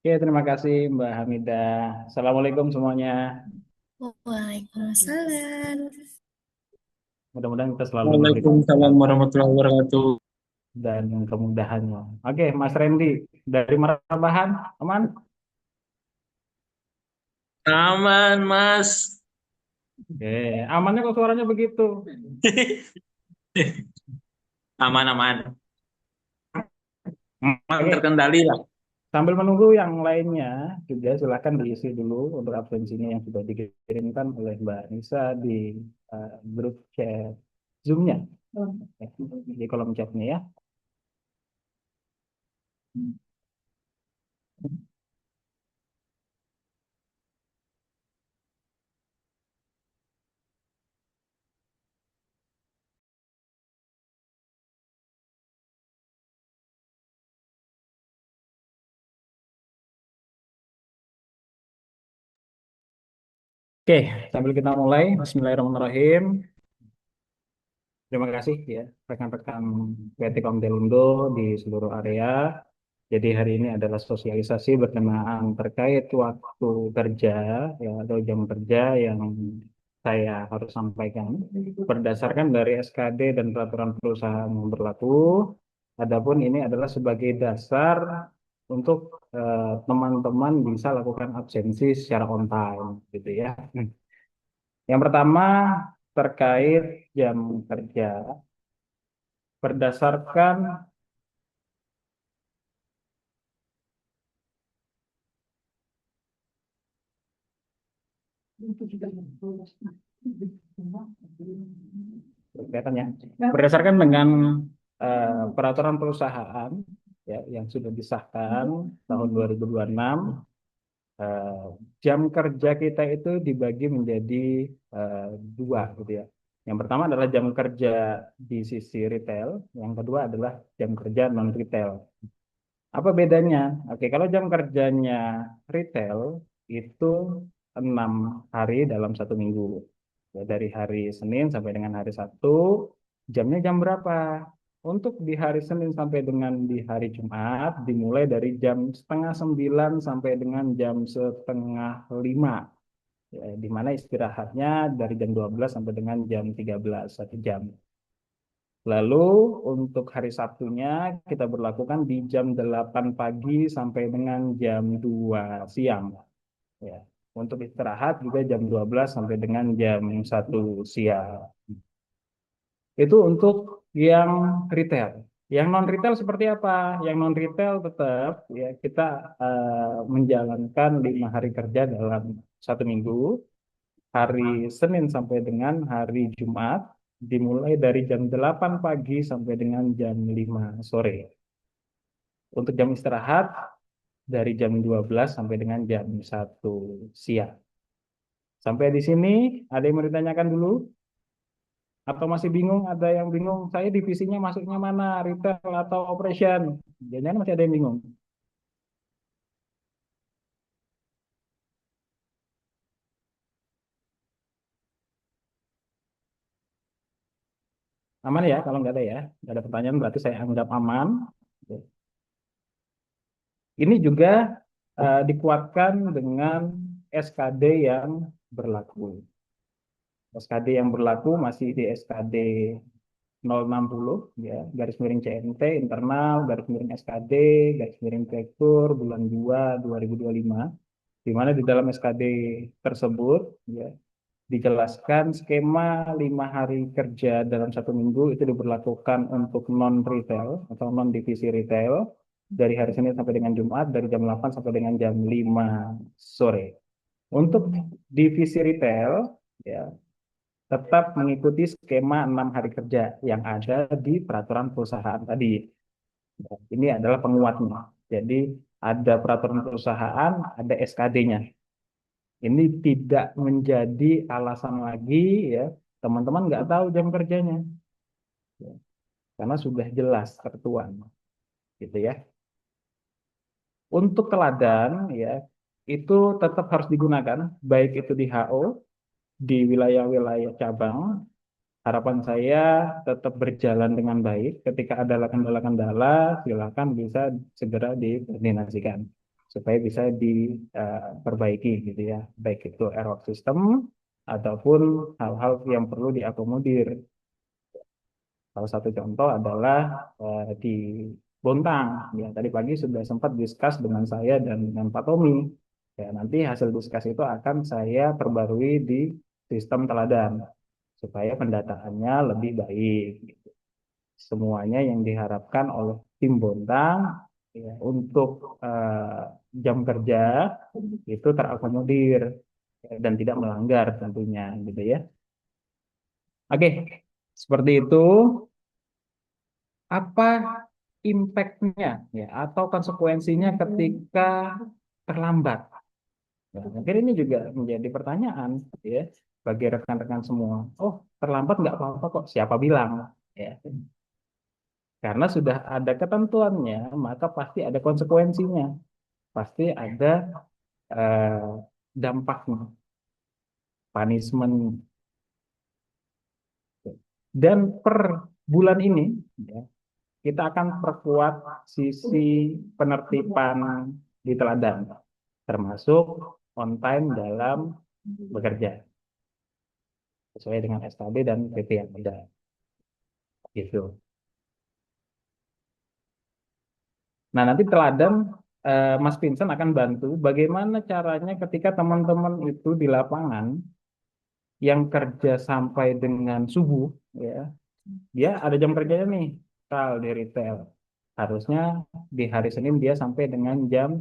Oke, terima kasih Mbak Hamidah. Assalamualaikum semuanya. Waalaikumsalam. Mudah-mudahan kita selalu diberi Waalaikumsalam kesehatan warahmatullahi wabarakatuh. dan kemudahannya. Oke, Mas Randy dari Marabahan, aman? Aman, Mas. Oke, amannya kok suaranya begitu? Aman, aman. Aman Oke, terkendali lah. sambil menunggu yang lainnya juga silakan diisi dulu untuk absensinya yang sudah dikirimkan oleh Mbak Nisa di grup chat Zoom-nya, di kolom chatnya ya. Oke, sambil kita mulai, Bismillahirrahmanirrahim. Terima kasih ya rekan-rekan PT Komdelindo di seluruh area. Jadi hari ini adalah sosialisasi berkenaan terkait waktu kerja ya atau jam kerja yang saya harus sampaikan berdasarkan dari SKD dan peraturan perusahaan yang berlaku. Adapun ini adalah sebagai dasar untuk teman-teman bisa lakukan absensi secara on time gitu ya. Yang pertama terkait jam kerja berdasarkan kelihatan ya berdasarkan dengan peraturan perusahaan ya yang sudah disahkan tahun 2026, eh, jam kerja kita itu dibagi menjadi eh, dua gitu ya. Yang pertama adalah jam kerja di sisi retail, yang kedua adalah jam kerja non retail. Apa bedanya? Oke, kalau jam kerjanya retail itu 6 hari dalam satu minggu. Ya, dari hari Senin sampai dengan hari Sabtu, jamnya jam berapa? Untuk di hari Senin sampai dengan di hari Jumat, dimulai dari jam setengah 9 sampai dengan jam setengah 5. Ya, di mana istirahatnya dari jam 12 sampai dengan jam 13, 1 jam. Lalu untuk hari Sabtunya kita berlakukan di jam 8 pagi sampai dengan jam 2 siang. Ya. Untuk istirahat juga jam 12 sampai dengan jam 1 siang. Itu untuk yang retail. Yang non retail seperti apa? Yang non retail tetap ya kita menjalankan 5 hari kerja dalam satu minggu. Hari Senin sampai dengan hari Jumat dimulai dari jam 8 pagi sampai dengan jam 5 sore. Untuk jam istirahat dari jam 12 sampai dengan jam 1 siang. Sampai di sini ada yang mau ditanyakan dulu? Atau masih bingung? Ada yang bingung, saya divisinya masuknya mana? Retail atau operation? Jangan masih ada yang bingung. Aman ya? Kalau nggak ada ya? Nggak ada pertanyaan berarti saya anggap aman. Ini juga dikuatkan dengan SKD yang berlaku. SKD yang berlaku masih di SKD 060 ya, garis miring CNT internal, garis miring SKD, garis miring Direktur bulan 2 2025, di mana di dalam SKD tersebut ya dijelaskan skema 5 hari kerja dalam satu minggu itu diberlakukan untuk non retail atau non divisi retail dari hari Senin sampai dengan Jumat dari jam 8 sampai dengan jam 5 sore. Untuk divisi retail ya tetap mengikuti skema 6 hari kerja yang ada di peraturan perusahaan tadi. Ini adalah penguatnya. Jadi ada peraturan perusahaan, ada SKD-nya. Ini tidak menjadi alasan lagi ya teman-teman nggak tahu jam kerjanya, ya, karena sudah jelas tertuang, gitu ya. Untuk teladan ya itu tetap harus digunakan, baik itu di HO di wilayah-wilayah cabang. Harapan saya tetap berjalan dengan baik. Ketika ada kendala-kendala, silakan bisa segera dikoordinasikan. supaya bisa diperbaiki gitu ya, baik itu error system ataupun hal-hal yang perlu diakomodir. Salah satu contoh adalah di Bontang. Ya, tadi pagi sudah sempat diskus dengan saya dan dengan Pak Tommy. Ya, nanti hasil diskus itu akan saya perbarui di sistem teladan supaya pendataannya lebih baik. Semuanya yang diharapkan oleh tim Bontang ya, untuk jam kerja itu terakomodir ya, dan tidak melanggar tentunya gitu ya. Oke, seperti itu. Apa impact-nya ya atau konsekuensinya ketika terlambat? Ya, mungkin ini juga menjadi pertanyaan ya bagi rekan-rekan semua. Oh, terlambat nggak apa-apa kok. Siapa bilang? Ya, karena sudah ada ketentuannya, maka pasti ada konsekuensinya, pasti ada eh, dampaknya, punishment. Dan per bulan ini, ya, kita akan perkuat sisi penertiban di teladan, termasuk on time dalam bekerja sesuai dengan SKB dan PP yang ada. Gitu. Nah, nanti teladan Mas Vincent akan bantu bagaimana caranya ketika teman-teman itu di lapangan yang kerja sampai dengan subuh, ya, dia ada jam kerjanya nih, tal di retail. Harusnya di hari Senin dia sampai dengan jam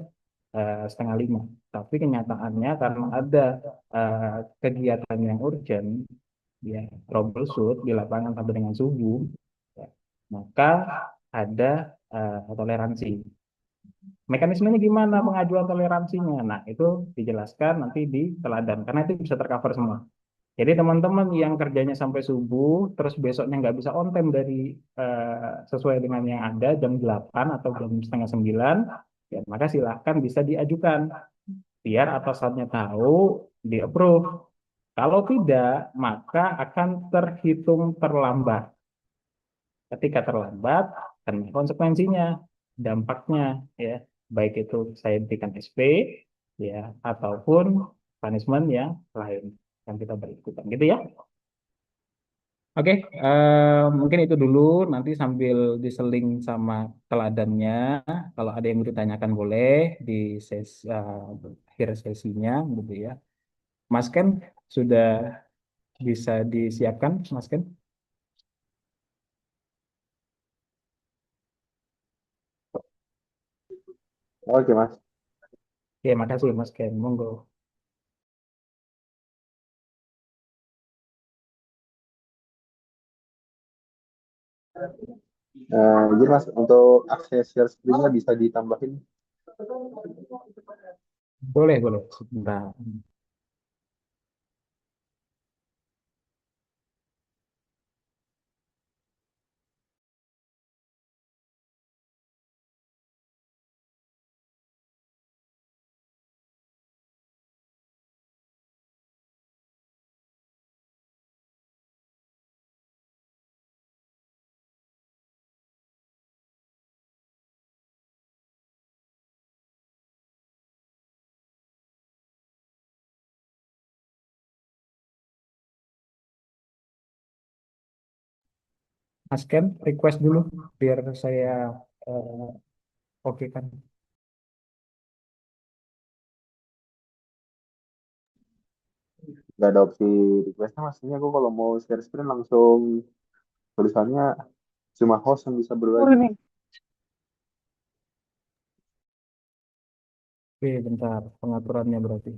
setengah lima. Tapi kenyataannya karena ada eh, kegiatan yang urgent, ya, troubleshoot di lapangan sampai dengan subuh, ya, maka ada toleransi. Mekanismenya gimana pengajuan toleransinya? Nah, itu dijelaskan nanti di teladan, karena itu bisa tercover semua. Jadi teman-teman yang kerjanya sampai subuh, terus besoknya nggak bisa on time dari sesuai dengan yang ada jam 8 atau jam setengah 9, ya, maka silahkan bisa diajukan biar atasannya tahu, di approve. Kalau tidak, maka akan terhitung terlambat. Ketika terlambat, kan konsekuensinya, dampaknya, ya, baik itu saya berikan SP, ya, ataupun punishment yang lain yang kita berikutan, gitu ya. Oke, mungkin itu dulu. Nanti sambil diseling sama teladannya, kalau ada yang mau ditanyakan boleh di akhir sesinya, gitu ya. Mas Ken sudah bisa disiapkan, Mas Ken? Oke, Mas. Ya, makasih Mas Ken. Monggo. Jadi Mas, untuk akses share screen-nya bisa ditambahin. Boleh, boleh. Sebentar. Mas Ken, request dulu biar saya eh, oke kan. Nggak ada opsi request-nya, Mas. Ini aku kalau mau share screen langsung tulisannya cuma host yang bisa berbagi. Oke, bentar. Pengaturannya berarti.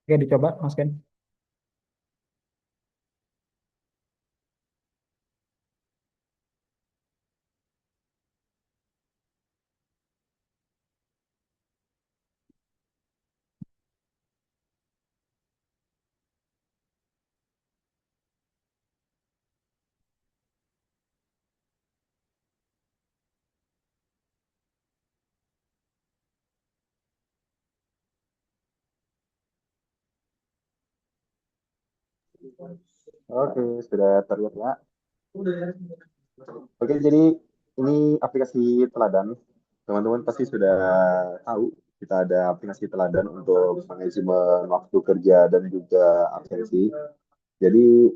Oke, dicoba Mas Ken. Oke, sudah terlihat ya. Oke, jadi ini aplikasi teladan. Teman-teman pasti sudah tahu kita ada aplikasi teladan untuk manajemen waktu kerja dan juga absensi. Jadi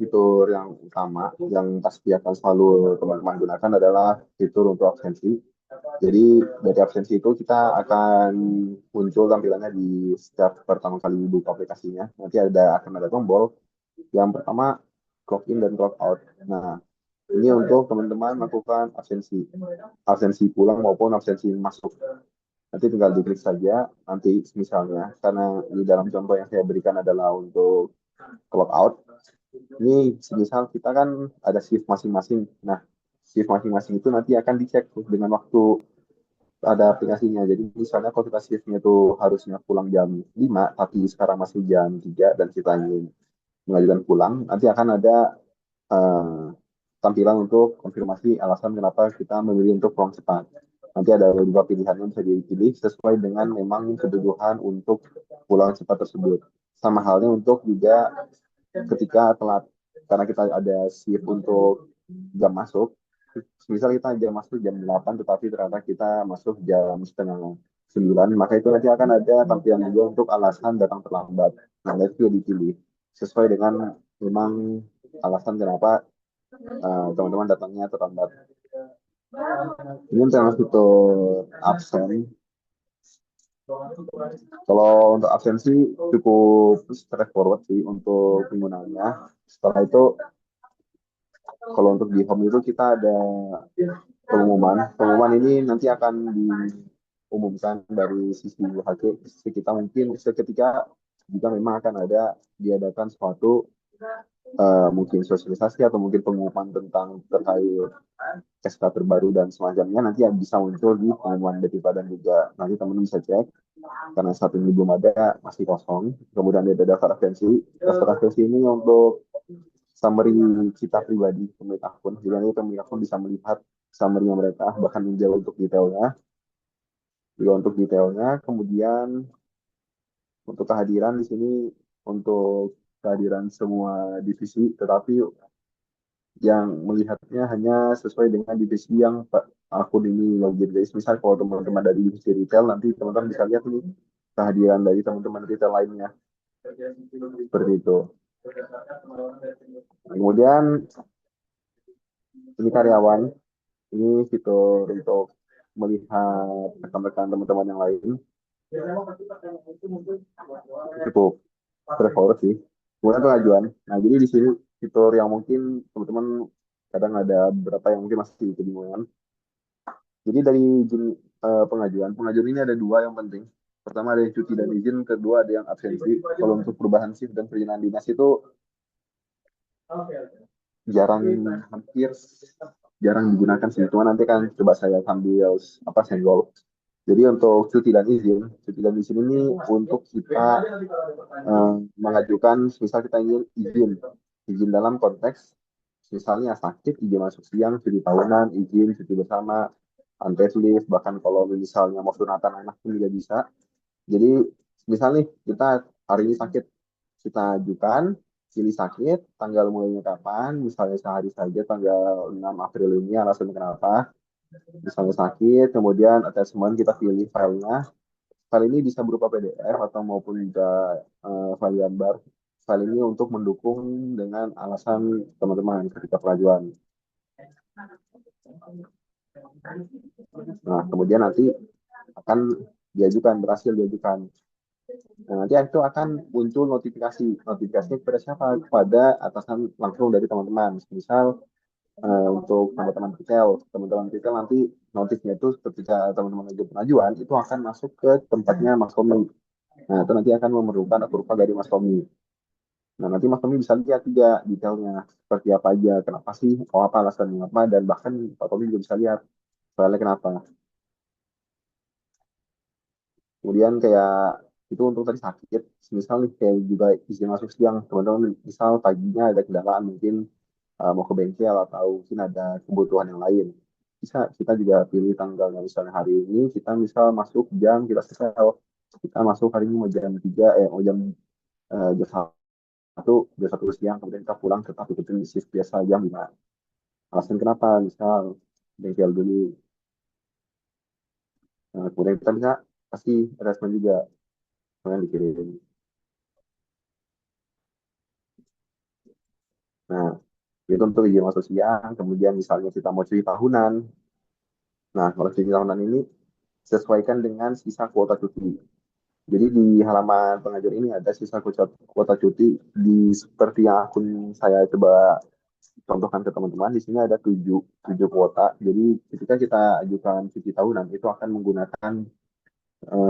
fitur yang utama yang pasti akan selalu teman-teman gunakan adalah fitur untuk absensi. Jadi dari absensi itu kita akan muncul tampilannya di setiap pertama kali buka aplikasinya. Nanti akan ada tombol yang pertama clock in dan clock out. Nah, ini untuk teman-teman melakukan absensi, absensi pulang maupun absensi masuk. Nanti tinggal diklik saja. Nanti misalnya, karena di dalam contoh yang saya berikan adalah untuk clock out. Ini misal kita kan ada shift masing-masing. Nah, shift masing-masing itu nanti akan dicek tuh dengan waktu ada aplikasinya. Jadi misalnya kalau kita shiftnya itu harusnya pulang jam 5, tapi sekarang masih jam 3 dan kita ingin mengajukan pulang, nanti akan ada eh, tampilan untuk konfirmasi alasan kenapa kita memilih untuk pulang cepat. Nanti ada beberapa pilihan yang bisa dipilih sesuai dengan memang kebutuhan untuk pulang cepat tersebut. Sama halnya untuk juga ketika telat, karena kita ada shift untuk jam masuk. Misal kita jam masuk jam 8, tetapi ternyata kita masuk jam setengah 9, maka itu nanti akan ada tampilan juga untuk alasan datang terlambat. Nah, itu dipilih sesuai dengan memang alasan kenapa teman-teman datangnya terlambat. Ini tentang fitur absen. Kalau untuk absensi cukup straightforward sih untuk penggunaannya. Setelah itu, kalau untuk di home itu kita ada pengumuman. Pengumuman ini nanti akan diumumkan dari sisi UHC. Kita mungkin seketika jika memang akan ada diadakan suatu mungkin sosialisasi atau mungkin pengumuman tentang terkait SK terbaru dan semacamnya, nanti yang bisa muncul di pengumuman BPIPA dan juga nanti teman-teman bisa cek karena saat ini belum ada, masih kosong. Kemudian ada daftar absensi. Daftar absensi ini untuk summary kita pribadi pemilik akun. Jadi nanti pemilik akun bisa melihat summary mereka, bahkan juga untuk detailnya. Juga untuk detailnya. Kemudian untuk kehadiran di sini untuk kehadiran semua divisi, tetapi yang melihatnya hanya sesuai dengan divisi yang akun ini login. Jadi misal kalau teman-teman dari divisi retail, nanti teman-teman bisa lihat nih kehadiran dari teman-teman retail lainnya. Seperti itu. Kemudian ini karyawan, ini fitur untuk melihat rekan-rekan teman-teman yang lain. Cukup straightforward sih. Kemudian pengajuan. Nah, jadi di sini fitur yang mungkin teman-teman kadang ada beberapa yang mungkin masih kebingungan. Jadi dari izin pengajuan ini ada dua yang penting. Pertama ada yang cuti dan izin, kedua ada yang absensi. Kalau untuk perubahan shift dan perjalanan dinas itu jarang, hampir jarang digunakan sih. Cuma nanti kan coba saya sambil senggol. Jadi untuk cuti dan izin ini untuk kita mengajukan, misal kita ingin izin dalam konteks misalnya sakit, izin masuk siang, cuti tahunan, izin cuti bersama, unpaid leave, bahkan kalau misalnya mau sunatan anak pun juga bisa. Jadi misalnya nih kita hari ini sakit, kita ajukan pilih sakit, tanggal mulainya kapan, misalnya sehari saja tanggal 6 April ini alasan kenapa, misalnya sakit, kemudian attachment kita pilih filenya. File ini bisa berupa PDF atau maupun juga file gambar. File ini untuk mendukung dengan alasan teman-teman ketika pengajuan. Nah, kemudian nanti akan berhasil diajukan. Nah, nanti itu akan muncul notifikasi. Notifikasinya kepada siapa? Kepada atasan langsung dari teman-teman. Misal untuk teman-teman retail nanti notifnya itu ketika teman-teman ajukan pengajuan itu akan masuk ke tempatnya Mas Tommy. Nah, itu nanti akan memerlukan approval dari Mas Tommy. Nah, nanti Mas Tommy bisa lihat juga detailnya seperti apa aja, kenapa sih, apa alasannya apa, dan bahkan Pak Tommy juga bisa lihat soalnya kenapa. Kemudian kayak itu untuk tadi sakit, misal nih kayak juga izin masuk siang, teman-teman misal paginya ada kendala mungkin mau ke bengkel atau mungkin ada kebutuhan yang lain. Bisa kita juga pilih tanggalnya, misalnya hari ini kita misal masuk jam kita setel, kita masuk hari ini mau jam 3, mau jam jam jam 1 siang, kemudian kita pulang tetap ikutin shift biasa jam 5. Alasan kenapa? Misal bengkel dulu, kemudian kita bisa kasih attachment juga, kemudian dikirim. Nah, itu untuk izin masuk siang. Kemudian misalnya kita mau cuti tahunan. Nah, kalau cuti tahunan ini sesuaikan dengan sisa kuota cuti. Jadi di halaman pengajuan ini ada sisa kuota cuti di seperti yang akun saya coba contohkan ke teman-teman. Di sini ada 7 kuota. Jadi ketika kita ajukan cuti tahunan itu akan menggunakan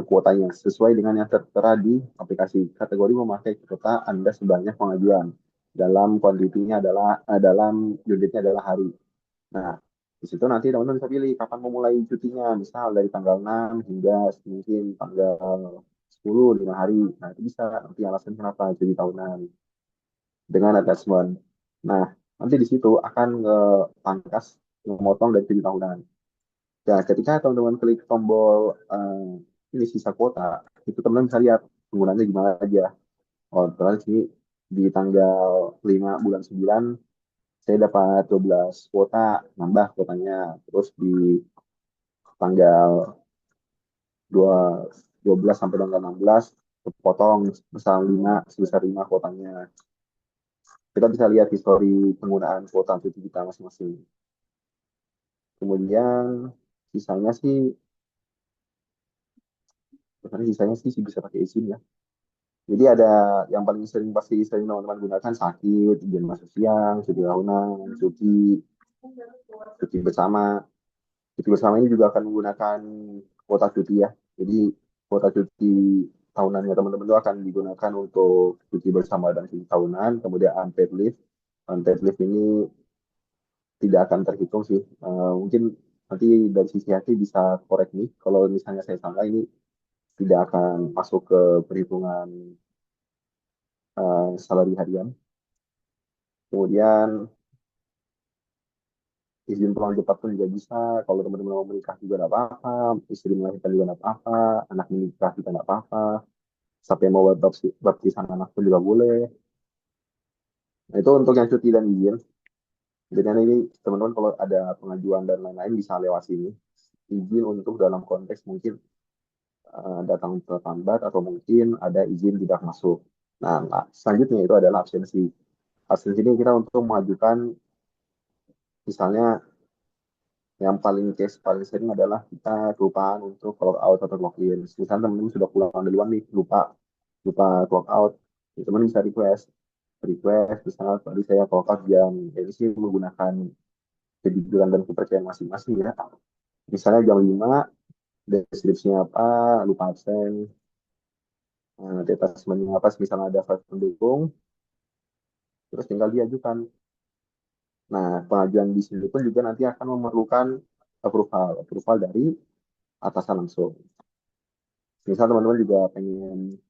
kuotanya sesuai dengan yang tertera di aplikasi. Kategori memakai kuota Anda sebanyak pengajuan. Dalam kuantitinya adalah dalam unitnya adalah hari. Nah, di situ nanti teman-teman bisa pilih kapan mau mulai cutinya. Misal dari tanggal 6 hingga mungkin tanggal 10, 5 hari. Nah, itu bisa. Nanti alasan kenapa cuti tahunan dengan attachment. Nah, nanti di situ akan pangkas memotong dari cuti tahunan. Nah, ketika teman-teman klik tombol ini sisa kuota, itu teman-teman bisa lihat penggunaannya gimana aja. Oh, terus sini di tanggal 5 bulan 9 saya dapat 12 kuota, nambah kuotanya. Terus di tanggal 2, 12 sampai tanggal 16, potong sebesar 5 kuotanya. Kita bisa lihat histori penggunaan kuota cuti kita masing-masing. Kemudian sisanya sih, sih bisa pakai izin ya. Jadi ada yang paling pasti sering teman-teman gunakan sakit, izin masuk siang, cuti tahunan, cuti bersama. Cuti bersama ini juga akan menggunakan kuota cuti ya. Jadi kuota cuti tahunannya teman-teman itu akan digunakan untuk cuti bersama dan cuti tahunan. Kemudian unpaid leave. Unpaid leave ini tidak akan terhitung sih. Mungkin nanti dari sisi hati bisa korek nih. Kalau misalnya saya salah ini tidak akan masuk ke perhitungan salary harian. Kemudian izin pulang cepat pun juga bisa. Kalau teman-teman mau menikah juga tidak apa-apa, istri melahirkan juga tidak apa-apa, anak menikah juga tidak apa-apa, sampai mau baptisan anak pun juga boleh. Nah, itu untuk yang cuti dan izin. Jadi ini teman-teman kalau ada pengajuan dan lain-lain bisa lewat sini. Izin untuk dalam konteks mungkin datang terlambat atau mungkin ada izin tidak masuk. Nah, selanjutnya itu adalah absensi. Absensi ini kita untuk mengajukan misalnya yang paling sering adalah kita kelupaan untuk clock out atau clock in. Misalnya teman-teman sudah pulang duluan nih, lupa lupa clock out, ya, teman bisa request misalnya tadi saya clock out jam ini sih menggunakan kejujuran dan kepercayaan masing-masing ya. Misalnya jam 5, deskripsinya apa, lupa absen, detachmentnya apa, misalnya ada file pendukung, terus tinggal diajukan. Nah, pengajuan di sini pun juga nanti akan memerlukan approval dari atasan langsung. Misal teman-teman juga pengen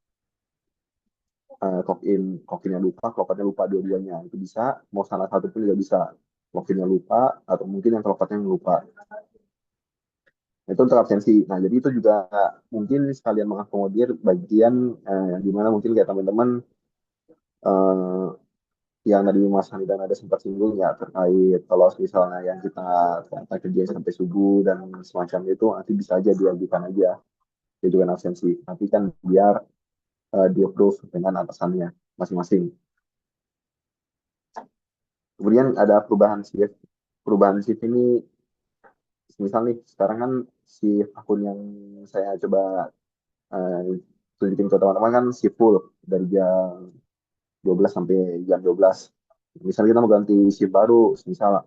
clock-innya lupa, clock-outnya lupa dua-duanya. Itu bisa, mau salah satu pun juga bisa. Clock-innya lupa, atau mungkin yang clock-outnya lupa. Itu untuk absensi. Nah, jadi itu juga mungkin sekalian mengakomodir bagian yang dimana mungkin kayak teman-teman eh, yang tadi Mas Hanidan ada sempat singgung ya terkait kalau misalnya yang kita ternyata kerja sampai subuh dan semacam itu nanti bisa aja diajukan aja diajukan absensi. Tapi kan biar di-approve dengan atasannya masing-masing. Kemudian ada perubahan shift. Perubahan shift ini, misal nih, sekarang kan shift akun yang saya coba uh, tunjukin ke teman-teman kan shift full dari jam 12 sampai jam 12. Misalnya kita mau ganti shift baru, misal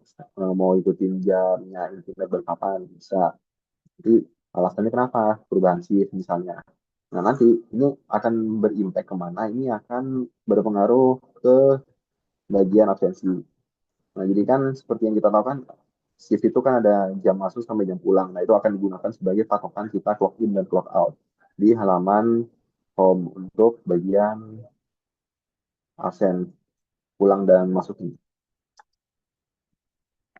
mau ikutin jamnya internet berkapan, bisa. Jadi alasannya kenapa perubahan shift misalnya. Nah nanti ini akan berimpact kemana? Ini akan berpengaruh ke bagian absensi. Nah, jadi kan seperti yang kita tahu kan, shift itu kan ada jam masuk sampai jam pulang. Nah, itu akan digunakan sebagai patokan kita clock in dan clock out di halaman home untuk bagian absen pulang dan masuk.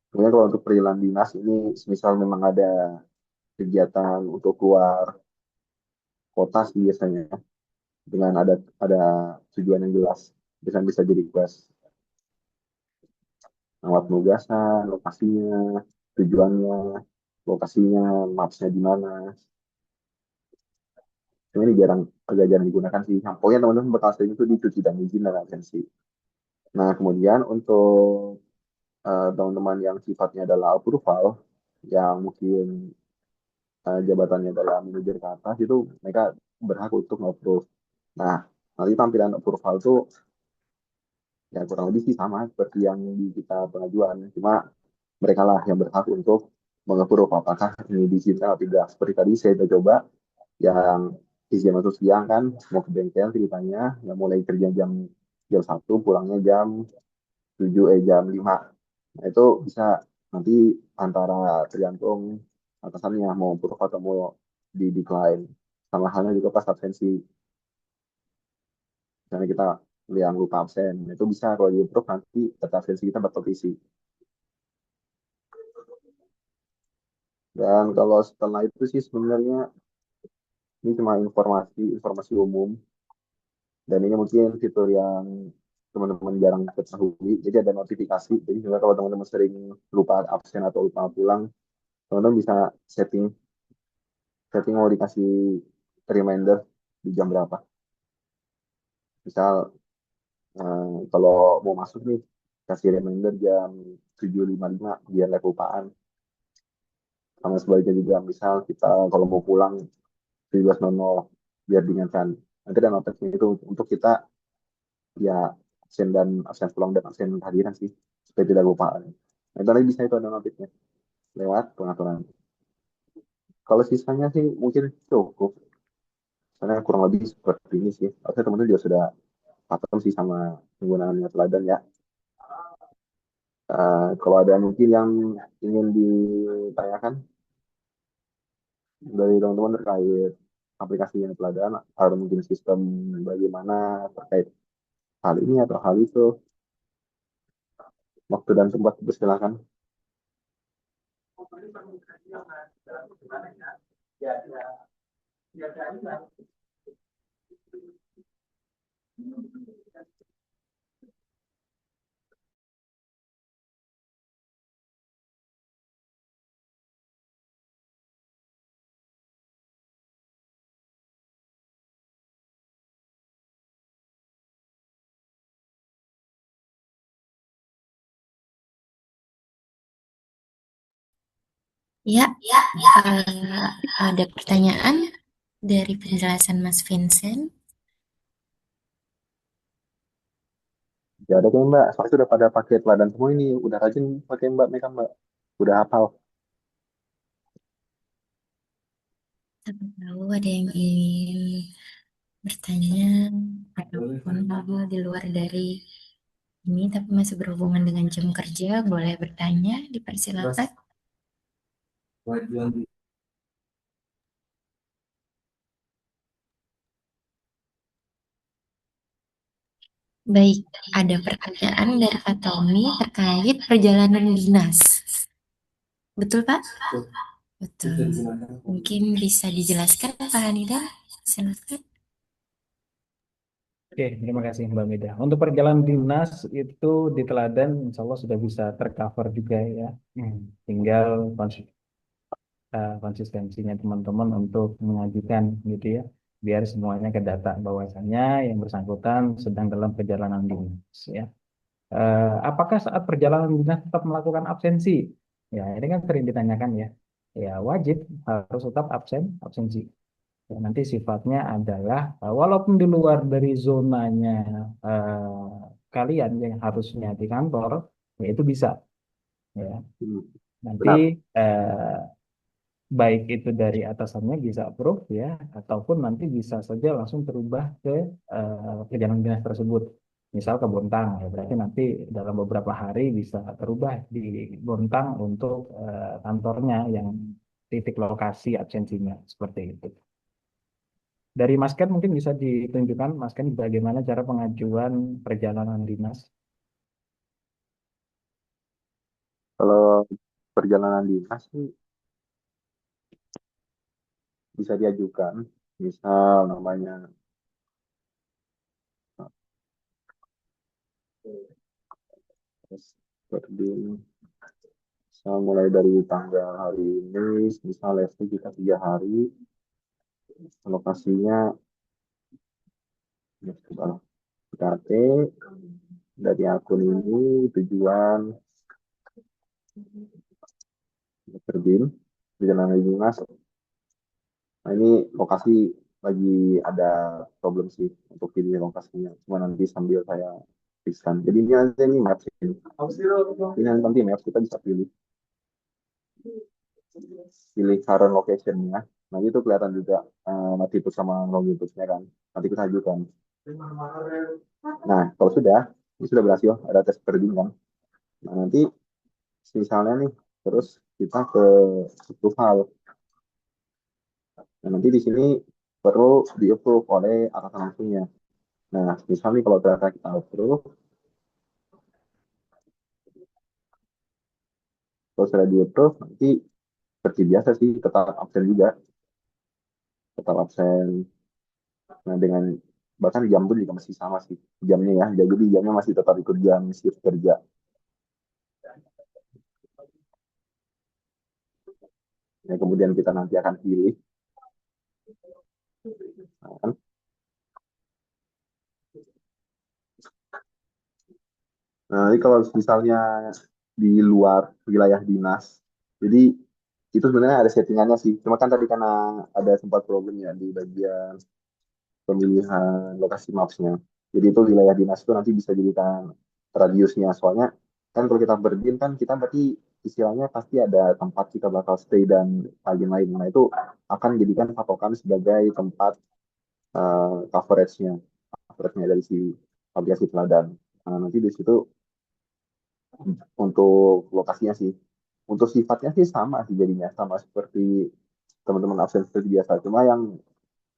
Kemudian kalau untuk perilan dinas ini, misal memang ada kegiatan untuk keluar kota sih biasanya. dengan ada tujuan yang jelas. Bisa jadi request nama penugasan, lokasinya, tujuannya, lokasinya, mapsnya di mana. Cuma ini agak jarang digunakan sih. Nah, pokoknya teman-teman bakal sering itu dicuci dan izin dan absensi. Nah, kemudian untuk teman-teman yang sifatnya adalah approval, yang mungkin jabatannya adalah manajer ke atas, itu mereka berhak untuk approve. Nah, nanti tampilan approval itu ya kurang lebih sih sama seperti yang di kita pengajuan. Cuma mereka lah yang berhak untuk mengapprove apakah ini diizinkan atau tidak. Seperti tadi saya udah coba yang izin masuk siang kan, mau ke bengkel ceritanya, yang mulai kerja jam 1, pulangnya jam 5. Nah, itu bisa nanti antara tergantung atasannya mau approve atau mau di decline. Sama halnya juga pas absensi. Misalnya kita yang lupa absen, itu bisa kalau di approve nanti data absensi kita bakal isi. Dan kalau setelah itu sih sebenarnya ini cuma informasi umum. Dan ini mungkin fitur yang teman-teman jarang ketahui. Jadi ada notifikasi. Jadi misalnya kalau teman-teman sering lupa absen atau lupa pulang, teman-teman bisa setting setting mau dikasih reminder di jam berapa. Misal kalau mau masuk nih, kasih reminder jam 7.55 biar nggak kelupaan. Sama sebaliknya juga, misal kita kalau mau pulang 17.00 biar diingatkan. Nanti ada notifikasi itu untuk kita ya absen pulang dan absen hadiran sih supaya tidak kelupaan. Nah, itu nanti bisa itu ada notifnya lewat pengaturan. Kalau sisanya sih mungkin cukup. Karena kurang lebih seperti ini sih. Harusnya teman-teman juga sudah paham sih sama penggunaannya teladan ya. Kalau ada mungkin yang ingin ditanyakan dari teman-teman terkait aplikasinya teladan atau mungkin sistem bagaimana terkait hal ini atau hal itu, waktu dan tempat persilakan. Ya, ada pertanyaan dari penjelasan Mas Vincent. Ya ada kan Mbak, soalnya sudah pada pakai teladan semua ini, udah rajin pakai Mbak mereka Mbak, udah hafal. Siapa tahu ada yang ingin bertanya ataupun hal di luar dari ini tapi masih berhubungan dengan jam kerja, boleh bertanya, dipersilakan. Baik, ada pertanyaan dari Kak Tommy terkait perjalanan dinas. Betul, Pak? Betul. Mungkin bisa dijelaskan, Pak Hanidan? Silakan. Oke, terima kasih Mbak Mida. Untuk perjalanan dinas itu di Teladan, insya Allah sudah bisa tercover juga ya. Tinggal konsistensinya teman-teman untuk mengajukan gitu ya, biar semuanya ke data bahwasannya yang bersangkutan sedang dalam perjalanan dinas ya. Apakah saat perjalanan dinas tetap melakukan absensi? Ya, ini kan sering ditanyakan ya. Ya, wajib harus tetap absensi. Ya, nanti sifatnya adalah walaupun di luar dari zonanya kalian yang harusnya di kantor, ya itu bisa. Ya, nanti Benar. eh, baik itu dari atasannya bisa approve ya, ataupun nanti bisa saja langsung terubah ke perjalanan dinas tersebut. Misal ke Bontang, ya berarti nanti dalam beberapa hari bisa terubah di Bontang untuk kantornya yang titik lokasi absensinya seperti itu. Dari Mas Ken mungkin bisa ditunjukkan, Mas Ken, bagaimana cara pengajuan perjalanan dinas. Kalau perjalanan dinas sih bisa diajukan, misal namanya Terus Berdin. Misal mulai dari tanggal hari ini, misal lesnya kita 3 hari, lokasinya ya, coba lah. PKT dari akun ini tujuan Berdin di Jalan Dinas. Nah ini lokasi lagi ada problem sih untuk pilih lokasinya. Cuma nanti sambil saya piskan. Jadi ini nanti ini maps ini. Ini nanti maps kita bisa pilih current location-nya. Nanti itu kelihatan juga latitude sama longitude-nya kan. Nanti kita ajukan. Nah, kalau sudah, ini sudah berhasil, ada tes Berdin kan. Nah, nanti misalnya nih, terus kita ke approval. Nah, nanti di sini perlu di-approve oleh atasan langsungnya. Nah, misalnya kalau data kita approve, kalau sudah di-approve, nanti seperti biasa sih, tetap absen juga. Tetap absen. Nah, dengan bahkan jam pun juga masih sama sih jamnya ya. Jadi jamnya masih tetap ikut jam shift kerja. Nah, kemudian kita nanti akan pilih. Nah, kan? Nah, ini kalau misalnya di luar wilayah dinas, jadi itu sebenarnya ada settingannya sih. Cuma kan tadi karena ada sempat problem ya di bagian pemilihan lokasi maps-nya. Jadi itu wilayah dinas itu nanti bisa jadikan radiusnya. Soalnya kan kalau kita berdin kan kita berarti istilahnya pasti ada tempat kita bakal stay dan lain-lain. Nah itu akan jadikan patokan sebagai tempat coverage-nya. Coverage-nya dari si aplikasi teladan. Nah, nanti di situ untuk lokasinya sih. Untuk sifatnya sih sama sih jadinya. Sama seperti teman-teman absen seperti biasa. Cuma yang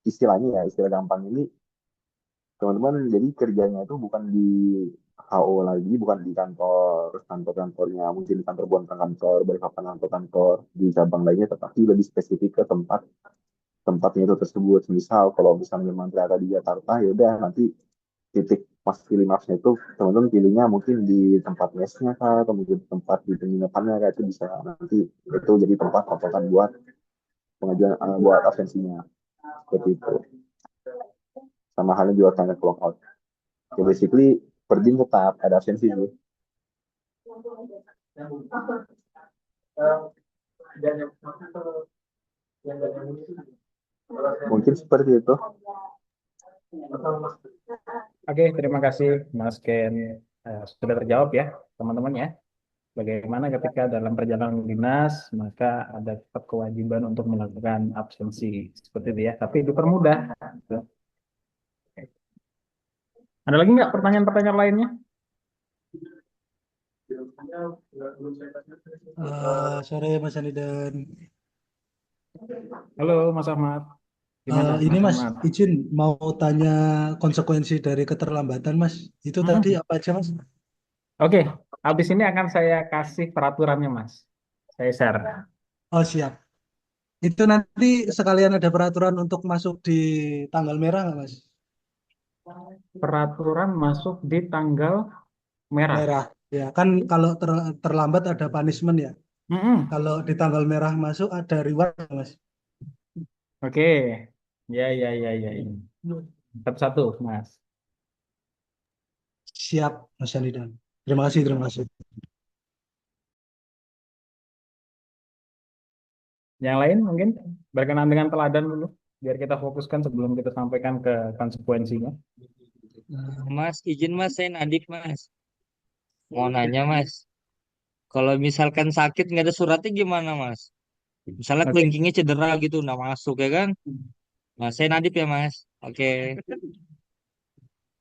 istilahnya ya, istilah gampang ini teman-teman jadi kerjanya itu bukan di HO lagi, bukan di kantornya, mungkin di kantor Buan kantor, Balikpapan kantor di cabang lainnya, tetapi lebih spesifik ke tempatnya itu tersebut. Misal kalau misalnya memang ternyata di Jakarta, ya udah nanti titik pas pilih mapsnya itu teman-teman pilihnya mungkin di tempat mesnya kah, atau mungkin di tempat di penginapannya kah, itu bisa nanti itu jadi tempat patokan buat pengajuan buat absensinya seperti itu. Sama halnya juga kayak lockout. Ya basically Perdin tetap ada absensi sih. Mungkin seperti itu. Oke, terima kasih Mas Ken. Sudah terjawab ya teman-teman ya. Bagaimana ketika dalam perjalanan dinas maka ada kewajiban untuk melakukan absensi seperti itu ya. Tapi dipermudah. Ada lagi nggak pertanyaan-pertanyaan lainnya? Sore Mas Ani dan Halo Mas Ahmad. Gimana ini Mas Mas Ahmad? izin mau tanya konsekuensi dari keterlambatan Mas. Itu tadi Mm-mm. apa aja Mas? Oke, habis ini akan saya kasih peraturannya Mas. Saya share. Oh siap. Itu nanti sekalian ada peraturan untuk masuk di tanggal merah nggak Mas? Peraturan masuk di tanggal merah. Merah. Ya kan kalau terlambat ada punishment ya. Mm-mm. Kalau di tanggal merah masuk ada reward nggak, Mas. Oke, ya ya ya ya. Satu-satu Mas. Siap Mas Ani dan. Terima kasih, terima kasih. Yang lain mungkin berkenaan dengan teladan dulu, biar kita fokuskan sebelum kita sampaikan ke konsekuensinya. Mas, izin Mas, saya Nadif Mas. Mau nanya Mas, kalau misalkan sakit nggak ada suratnya gimana Mas? Misalnya Oke, kelingkingnya cedera gitu, nggak masuk ya kan? Nah, saya Nadif ya Mas. Oke.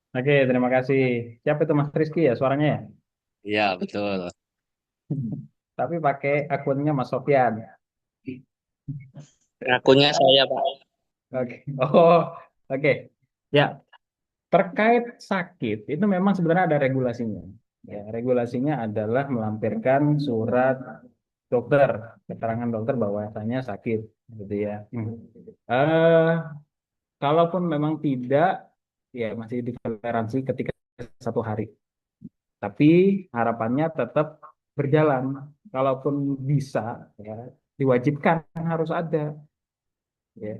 oke, terima kasih. Siapa itu Mas Rizky ya suaranya ya? Iya, betul. Tapi pakai akunnya Mas Sofyan. Akunnya saya Pak. Oke, oh, oke. Ya, terkait sakit itu memang sebenarnya ada regulasinya. Ya, regulasinya adalah melampirkan surat dokter, keterangan dokter bahwasanya sakit, gitu ya. Eh, Kalaupun memang tidak, ya masih ditoleransi ketika 1 hari. Tapi harapannya tetap berjalan. Kalaupun bisa, ya diwajibkan harus ada, ya.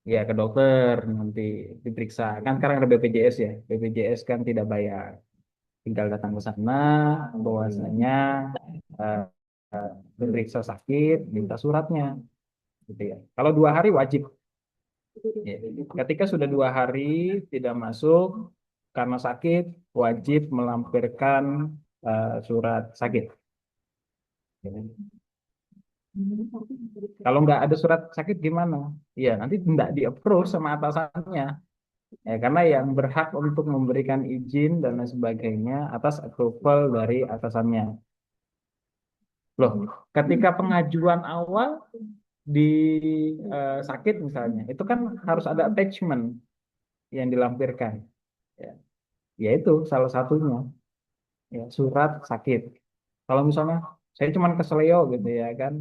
Ya ke dokter nanti diperiksa. Kan sekarang ada BPJS ya. BPJS kan tidak bayar. Tinggal datang ke sana, bahwasanya eh, diperiksa sakit, minta suratnya, gitu ya. Kalau 2 hari wajib. Ya. Ketika sudah 2 hari tidak masuk karena sakit, wajib melampirkan surat sakit. Ya. Kalau nggak ada surat sakit gimana? Ya nanti tidak di-approve sama atasannya. Ya, karena yang berhak untuk memberikan izin dan lain sebagainya atas approval dari atasannya. Loh, ketika pengajuan awal di sakit misalnya, itu kan harus ada attachment yang dilampirkan. Ya, yaitu salah satunya ya, surat sakit. Kalau misalnya saya cuma keseleo gitu ya kan,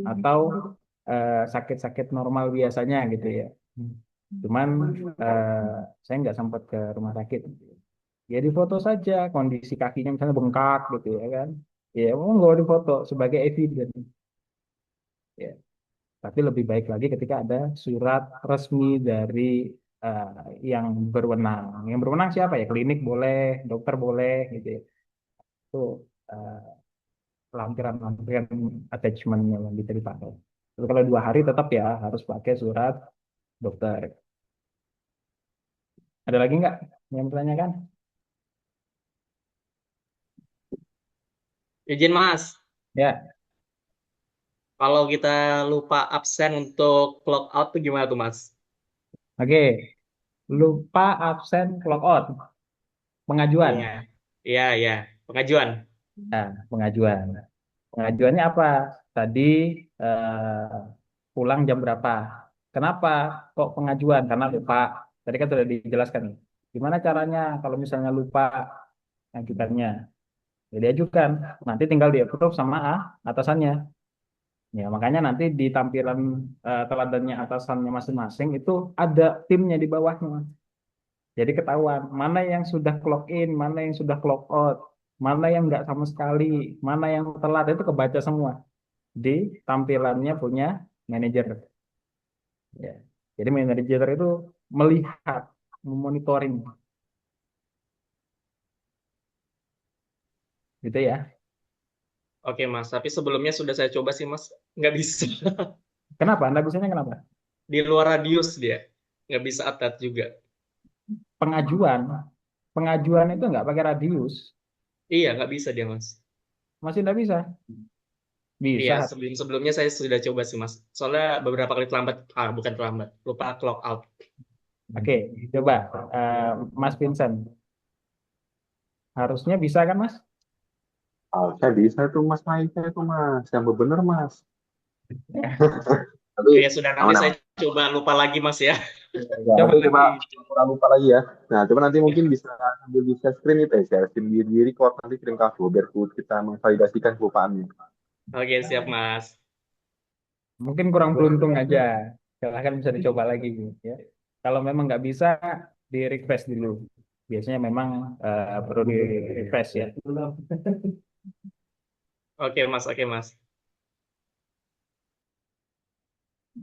atau sakit-sakit normal biasanya gitu ya. Cuman saya nggak sempat ke rumah sakit. Ya difoto saja kondisi kakinya misalnya bengkak gitu ya kan. Ya mau nggak difoto sebagai evidence. Ya, tapi lebih baik lagi ketika ada surat resmi dari eh, yang berwenang. Yang berwenang siapa ya? Klinik boleh, dokter boleh gitu ya. Itu eh, lampiran-lampiran attachmentnya yang bisa dipakai. Tapi kalau 2 hari tetap ya harus pakai surat dokter. Ada lagi nggak yang bertanyakan? Izin Mas, Ya, kalau kita lupa absen untuk clock out tuh gimana tuh Mas? oke. Lupa absen clock out. Pengajuan. Iya, iya, iya. Pengajuan. Nah, pengajuan. Pengajuannya apa? Tadi pulang jam berapa? Kenapa kok pengajuan? Karena lupa. Tadi kan sudah dijelaskan nih. Gimana caranya kalau misalnya lupa ajukannya? Ya diajukan. Nanti tinggal di-approve sama atasannya. Ya, makanya nanti di tampilan teladannya atasannya masing-masing itu ada timnya di bawahnya. Jadi ketahuan mana yang sudah clock in, mana yang sudah clock out, mana yang nggak sama sekali, mana yang telat itu kebaca semua di tampilannya punya manajer. Ya. Jadi manajer itu melihat, memonitoring, gitu ya. Oke Mas, tapi sebelumnya sudah saya coba sih Mas, nggak bisa. Kenapa? Anda bisanya kenapa? Di luar radius dia, nggak bisa attach juga. Pengajuan, pengajuan itu nggak pakai radius, Iya, nggak bisa dia Mas. masih nggak bisa. Iya, Bisa. sebelumnya saya sudah coba sih Mas. Soalnya beberapa kali terlambat, bukan terlambat, lupa clock out. Oke, coba Mas Vincent. Harusnya bisa kan, Mas? Saya bisa tuh Mas Maika itu Mas, yang bener Mas. Tapi Ya sudah, nanti saya aman-aman. coba lupa lagi Mas ya. Ya, Coba nanti coba lagi. kurang lupa lagi ya. Nah, coba nanti mungkin bisa sambil di share screen itu, share screen di record nanti kirim ke aku biar kita memvalidasikan kelupaannya. Oke, siap Mas. Mungkin kurang beruntung aja. Silahkan bisa dicoba lagi, ya. Kalau memang nggak bisa, di request dulu. Biasanya memang perlu di request ya. Oke Mas, oke Mas.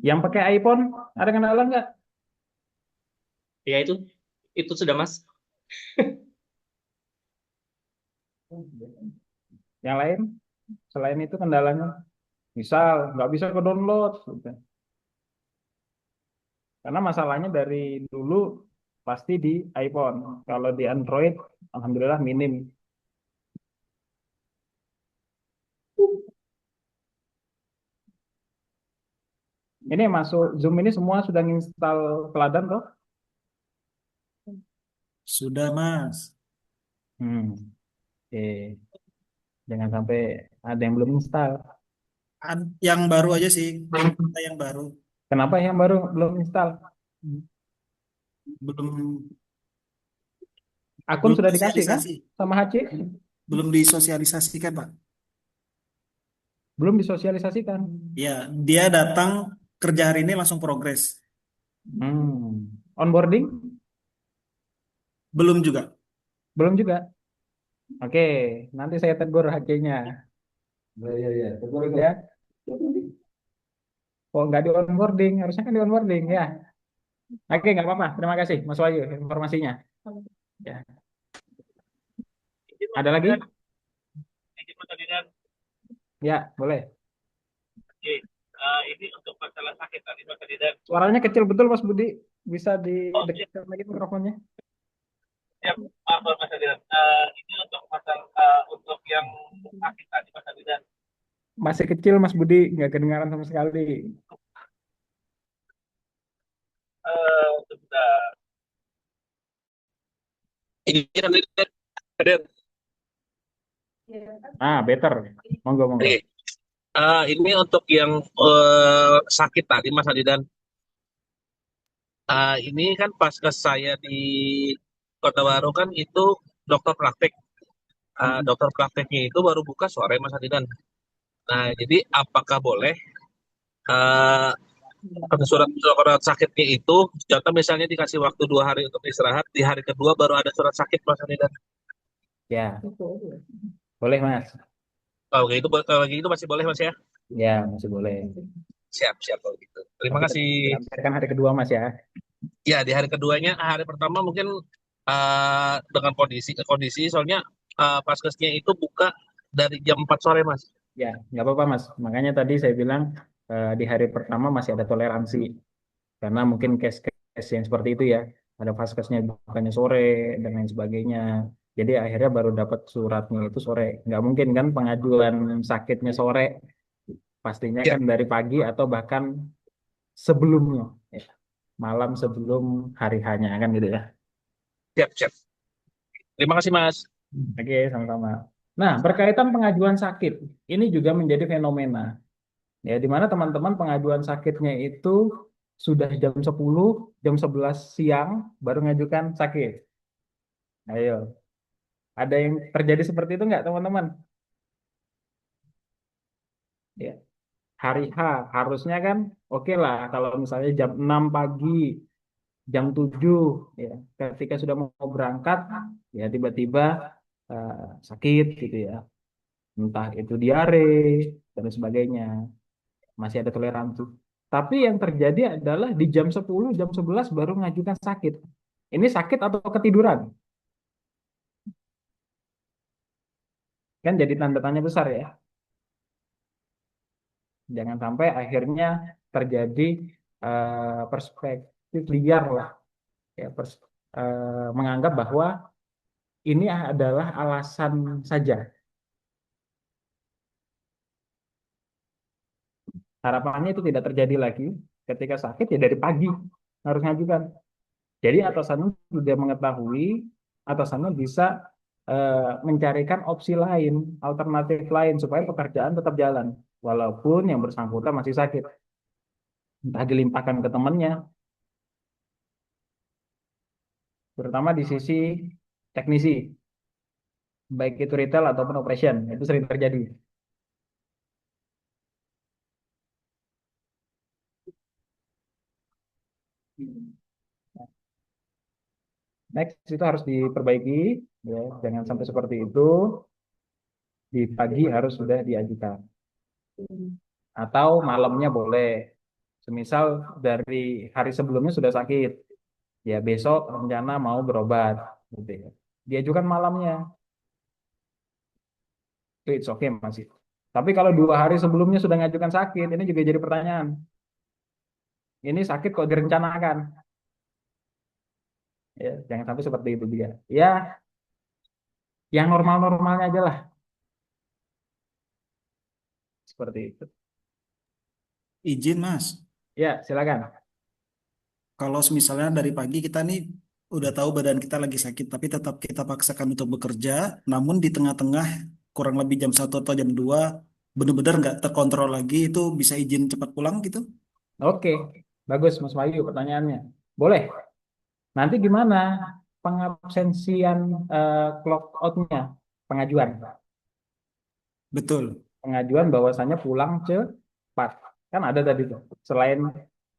Yang pakai iPhone, ada kenalan nggak? Ya itu sudah Mas. Yang lain, selain itu kendalanya, misal nggak bisa ke download, gitu. Karena masalahnya dari dulu pasti di iPhone. Kalau di Android, alhamdulillah minim. Ini masuk Zoom ini semua sudah install teladan toh? Sudah, Mas. Hmm. Oke. Jangan sampai ada yang belum install. Yang baru aja sih, kita yang baru. Kenapa yang baru belum install? Belum Akun belum sudah dikasih kan sosialisasi, sama HC? belum disosialisasikan, Pak. Belum disosialisasikan. Ya, dia datang kerja hari ini langsung progres. Onboarding Belum juga. belum juga. Oke, nanti saya tegur HC-nya. Tegur ya. Oh, nggak di onboarding, harusnya kan di onboarding ya. Oke, nggak apa-apa. Terima kasih, Mas Wahyu, informasinya. Ya. Izin Mas Ada lagi? Ferdinand, izin Mas Ferdinand. Ya, boleh. Oke, ini untuk masalah sakit tadi Mas Ferdinand. Suaranya kecil betul, Mas Budi. Bisa Oh, iya, didekatkan lagi mikrofonnya. siap. Maaf Mas Ferdinand. Ini untuk masalah untuk yang sakit tadi Mas Ferdinand. Masih kecil, Mas Budi. Nggak kedengaran sama sekali. Sebentar. Ini Ferdinand. Better. Monggo, monggo. Oke. Ini untuk yang sakit tadi Mas Ferdinand. Ini kan pas ke saya di Kota Baru kan itu dokter praktek. Dokter prakteknya itu baru buka sore Mas Ferdinand. Nah, jadi apakah boleh eh surat sakitnya itu, contoh misalnya dikasih waktu 2 hari untuk istirahat, di hari kedua baru ada surat sakit Mas Ferdinand. Ya, boleh, Mas. Kalau gitu masih boleh Mas ya? Ya, masih boleh. Siap, siap kalau gitu. Terima Tapi kasih. kita biarkan hari kedua, Mas ya. Ya, di hari keduanya, hari pertama mungkin dengan kondisi soalnya paskesnya itu buka dari jam 4 sore Mas. Ya, nggak apa-apa, Mas. Makanya tadi saya bilang di hari pertama masih ada toleransi. Karena mungkin case-case yang seperti itu ya. Ada vaskesnya bukannya sore, dan lain sebagainya. Jadi akhirnya baru dapat suratnya itu sore. Nggak mungkin kan pengajuan sakitnya sore. Pastinya Ya, kan dari pagi atau bahkan sebelumnya. Ya. Malam sebelum hari hanya kan gitu ya. siap, siap. Terima kasih Mas. Oke, sama-sama. Nah, berkaitan pengajuan sakit, ini juga menjadi fenomena. Ya, di mana teman-teman pengajuan sakitnya itu sudah jam 10, jam 11 siang baru ngajukan sakit. Ayo, ada yang terjadi seperti itu nggak teman-teman? Ya, hari H harusnya kan oke lah kalau misalnya jam 6 pagi, jam 7, ya, ketika sudah mau berangkat, ya tiba-tiba eh, sakit gitu ya. Entah itu diare dan sebagainya. Masih ada toleransi. Tapi yang terjadi adalah di jam 10, jam 11 baru mengajukan sakit. Ini sakit atau ketiduran? Kan jadi tanda tanya besar ya. Jangan sampai akhirnya terjadi perspektif liar lah. Ya, menganggap bahwa ini adalah alasan saja. Harapannya itu tidak terjadi lagi. Ketika sakit ya dari pagi harus ngajukan. Jadi atasannya sudah mengetahui, atasannya bisa mencarikan opsi lain, alternatif lain supaya pekerjaan tetap jalan, walaupun yang bersangkutan masih sakit. Entah dilimpahkan ke temannya, terutama di sisi teknisi, baik itu retail ataupun operation, itu sering terjadi. Next itu harus diperbaiki, ya, jangan sampai seperti itu. Di pagi harus sudah diajukan, atau malamnya boleh. Semisal dari hari sebelumnya sudah sakit, ya besok rencana mau berobat, gitu ya. Diajukan malamnya, itu it's okay masih. Tapi kalau 2 hari sebelumnya sudah ngajukan sakit, ini juga jadi pertanyaan. Ini sakit kok direncanakan? Ya, jangan sampai seperti itu juga. Ya, yang normal-normalnya aja lah, seperti itu. Izin Mas, Ya, silakan. kalau misalnya dari pagi kita nih udah tahu badan kita lagi sakit, tapi tetap kita paksakan untuk bekerja, namun di tengah-tengah kurang lebih jam 1 atau jam 2 benar-benar nggak terkontrol lagi, itu bisa izin cepat pulang gitu? Oke, bagus Mas Wahyu pertanyaannya. Boleh. Nanti gimana pengabsensian clock out-nya, pengajuan? Betul. Pengajuan bahwasannya pulang cepat. Kan ada tadi tuh. Selain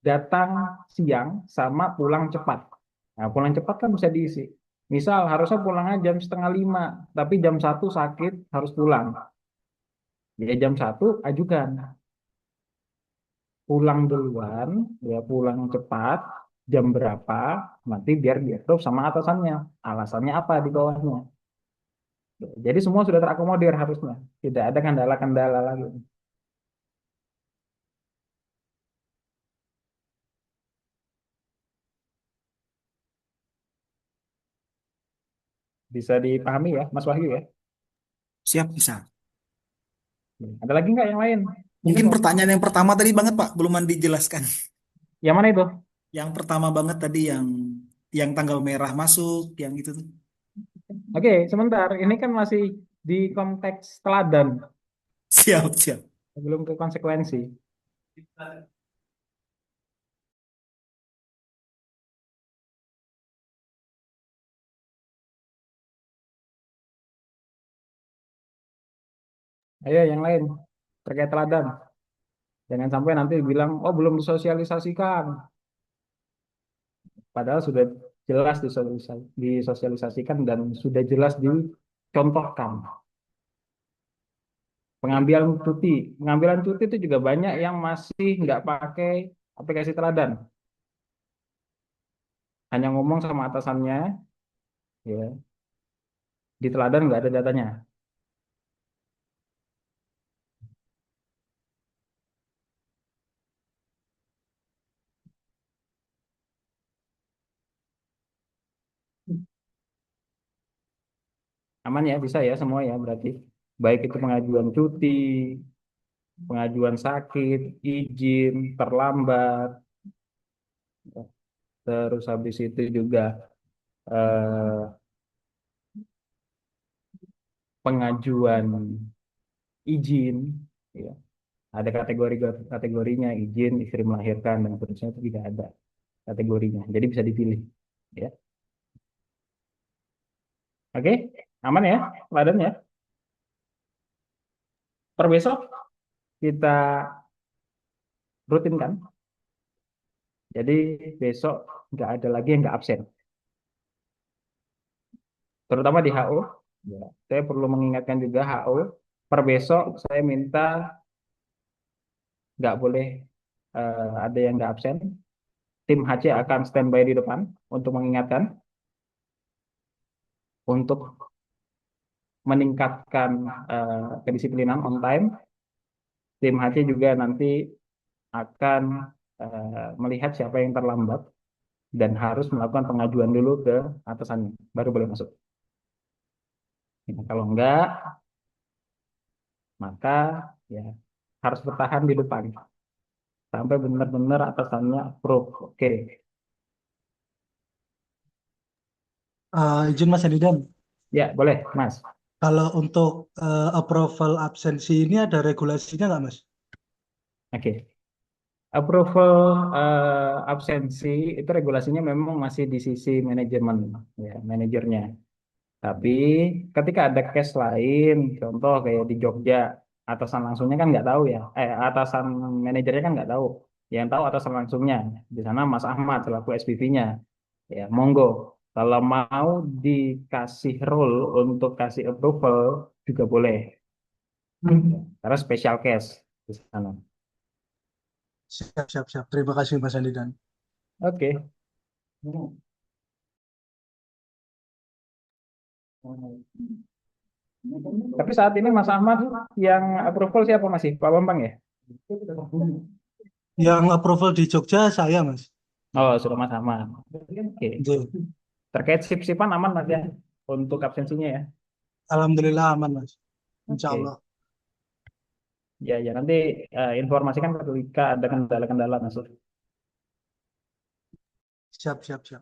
datang siang sama pulang cepat. Nah, pulang cepat kan bisa diisi. Misal harusnya pulangnya jam setengah 5, tapi jam 1 sakit harus pulang. Ya jam 1 ajukan. Pulang duluan, ya pulang cepat, jam berapa, nanti biar di approve sama atasannya. Alasannya apa di bawahnya. Jadi semua sudah terakomodir harusnya. Tidak ada kendala-kendala lagi. Bisa dipahami ya, Mas Wahyu ya. Siap, bisa. Ada lagi nggak yang lain? Mungkin pertanyaan yang pertama tadi banget Pak, belum dijelaskan. Yang mana itu? Yang pertama banget tadi yang tanggal merah masuk, yang itu tuh. Oke, sebentar. Ini kan masih di konteks teladan, Siap, siap. belum ke konsekuensi. Ayo yang lain terkait teladan. Jangan sampai nanti bilang, oh belum disosialisasikan. Padahal sudah jelas disosialisasikan dan sudah jelas dicontohkan. Pengambilan cuti itu juga banyak yang masih nggak pakai aplikasi teladan. Hanya ngomong sama atasannya, ya di teladan nggak ada datanya. Aman ya, bisa ya semua ya berarti. Baik itu pengajuan cuti, pengajuan sakit, izin, terlambat, terus habis itu juga eh, pengajuan izin, ya. Ada kategorinya izin istri melahirkan dan seterusnya itu juga ada kategorinya. Jadi bisa dipilih, ya. Oke, aman ya, Laden ya. Per besok kita rutin kan. Jadi besok nggak ada lagi yang nggak absen, terutama di HO. Ya, saya perlu mengingatkan juga HO. Per besok saya minta nggak boleh ada yang nggak absen. Tim HC akan standby di depan untuk mengingatkan, untuk meningkatkan kedisiplinan on time. Tim HC juga nanti akan melihat siapa yang terlambat dan harus melakukan pengajuan dulu ke atasannya, baru boleh masuk. Nah, kalau enggak, maka ya harus bertahan di depan sampai benar-benar atasannya approve. Oke, Izin Mas Adidan, ya boleh, Mas. kalau untuk approval absensi ini ada regulasinya nggak Mas? Oke, approval absensi itu regulasinya memang masih di sisi manajemen, ya manajernya. Tapi ketika ada case lain, contoh kayak di Jogja, atasan langsungnya kan nggak tahu ya, atasan manajernya kan nggak tahu. Yang tahu atasan langsungnya. Di sana Mas Ahmad selaku SPV-nya. Ya, monggo. Kalau mau dikasih role untuk kasih approval juga boleh. Karena special case di sana. Siap, siap, siap. Terima kasih Mas Adidan. Oke. Tapi saat ini Mas Ahmad yang approval siapa masih? Pak Bambang ya? Yang approval di Jogja saya Mas. Oh, sudah Mas Ahmad. Oke. Betul. Terkait sip-sipan aman Mas ya untuk absensinya ya. Alhamdulillah aman Mas. Insya Oke. Allah. Ya, ya nanti informasikan ketika ada kendala-kendala masuk. Siap, siap, siap.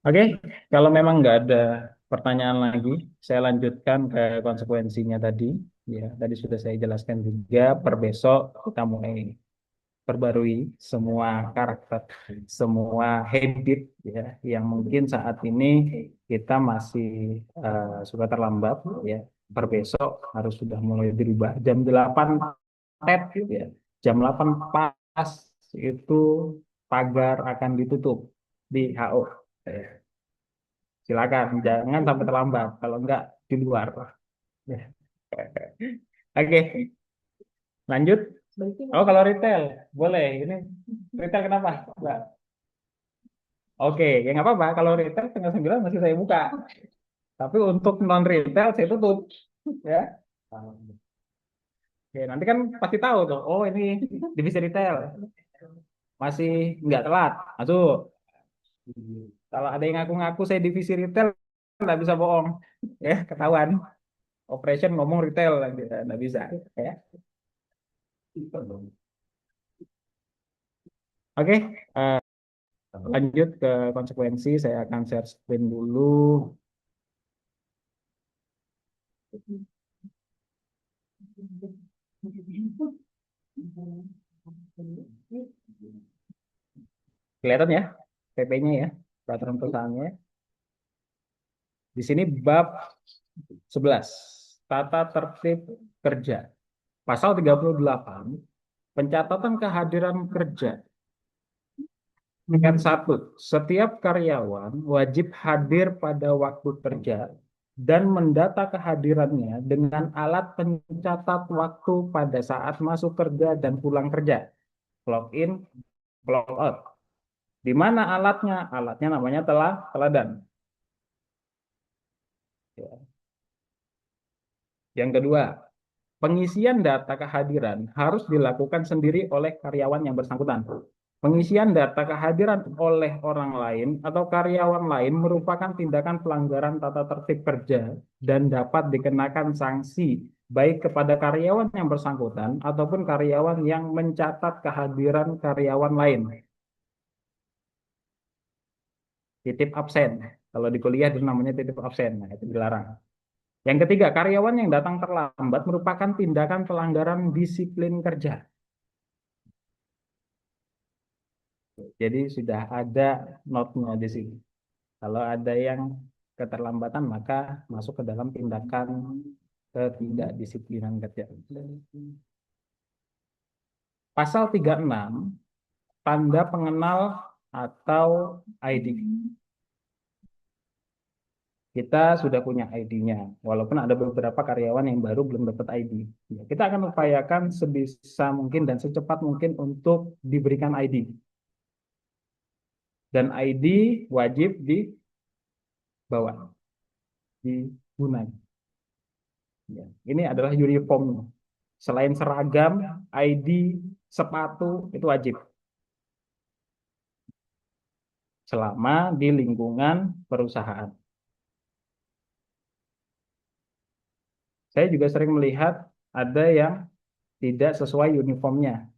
Oke, kalau memang nggak ada pertanyaan lagi, saya lanjutkan ke konsekuensinya tadi. Ya, tadi sudah saya jelaskan juga. Per besok kita mulai perbarui semua karakter, semua habit ya, yang mungkin saat ini kita masih suka terlambat ya. Per besok harus sudah mulai dirubah. Jam 8 tet gitu ya. Jam 8 pas itu pagar akan ditutup di HO. Ya. Silakan, jangan sampai terlambat. Kalau enggak di luar. Ya. Oke, lanjut. Oh, kalau retail boleh. Ini retail kenapa? Mbak? Oke, ya nggak apa-apa. Kalau retail setengah 9 masih saya buka. Tapi untuk non retail saya tutup. Ya. Oke, nanti kan pasti tahu tuh. Oh, ini divisi retail masih nggak telat. Masuk. Kalau ada yang ngaku-ngaku saya divisi retail, nggak bisa bohong. Ya, ketahuan. Operation ngomong retail, nggak bisa. Ya. Oke, eh, lanjut ke konsekuensi. Saya akan share screen dulu. Kelihatan ya, PP-nya ya, peraturan perusahaannya. Di sini bab 11, tata tertib kerja. Pasal 38, pencatatan kehadiran kerja. Dengan 1, setiap karyawan wajib hadir pada waktu kerja dan mendata kehadirannya dengan alat pencatat waktu pada saat masuk kerja dan pulang kerja. Log in, log out. Di mana alatnya? Alatnya namanya teladan. Yang kedua, pengisian data kehadiran harus dilakukan sendiri oleh karyawan yang bersangkutan. Pengisian data kehadiran oleh orang lain atau karyawan lain merupakan tindakan pelanggaran tata tertib kerja dan dapat dikenakan sanksi baik kepada karyawan yang bersangkutan ataupun karyawan yang mencatat kehadiran karyawan lain. Titip absen. Kalau di kuliah itu namanya titip absen. Nah, itu dilarang. Yang ketiga, karyawan yang datang terlambat merupakan tindakan pelanggaran disiplin kerja. Jadi sudah ada notnya di sini. Kalau ada yang keterlambatan maka masuk ke dalam tindakan ketidakdisiplinan kerja. Pasal 36, tanda pengenal atau ID. Kita sudah punya ID-nya, walaupun ada beberapa karyawan yang baru belum dapat ID. Ya, kita akan upayakan sebisa mungkin dan secepat mungkin untuk diberikan ID. Dan ID wajib dibawa, digunakan. Ya, ini adalah uniformnya. Selain seragam, ID, sepatu itu wajib. Selama di lingkungan perusahaan. Saya juga sering melihat ada yang tidak sesuai uniformnya.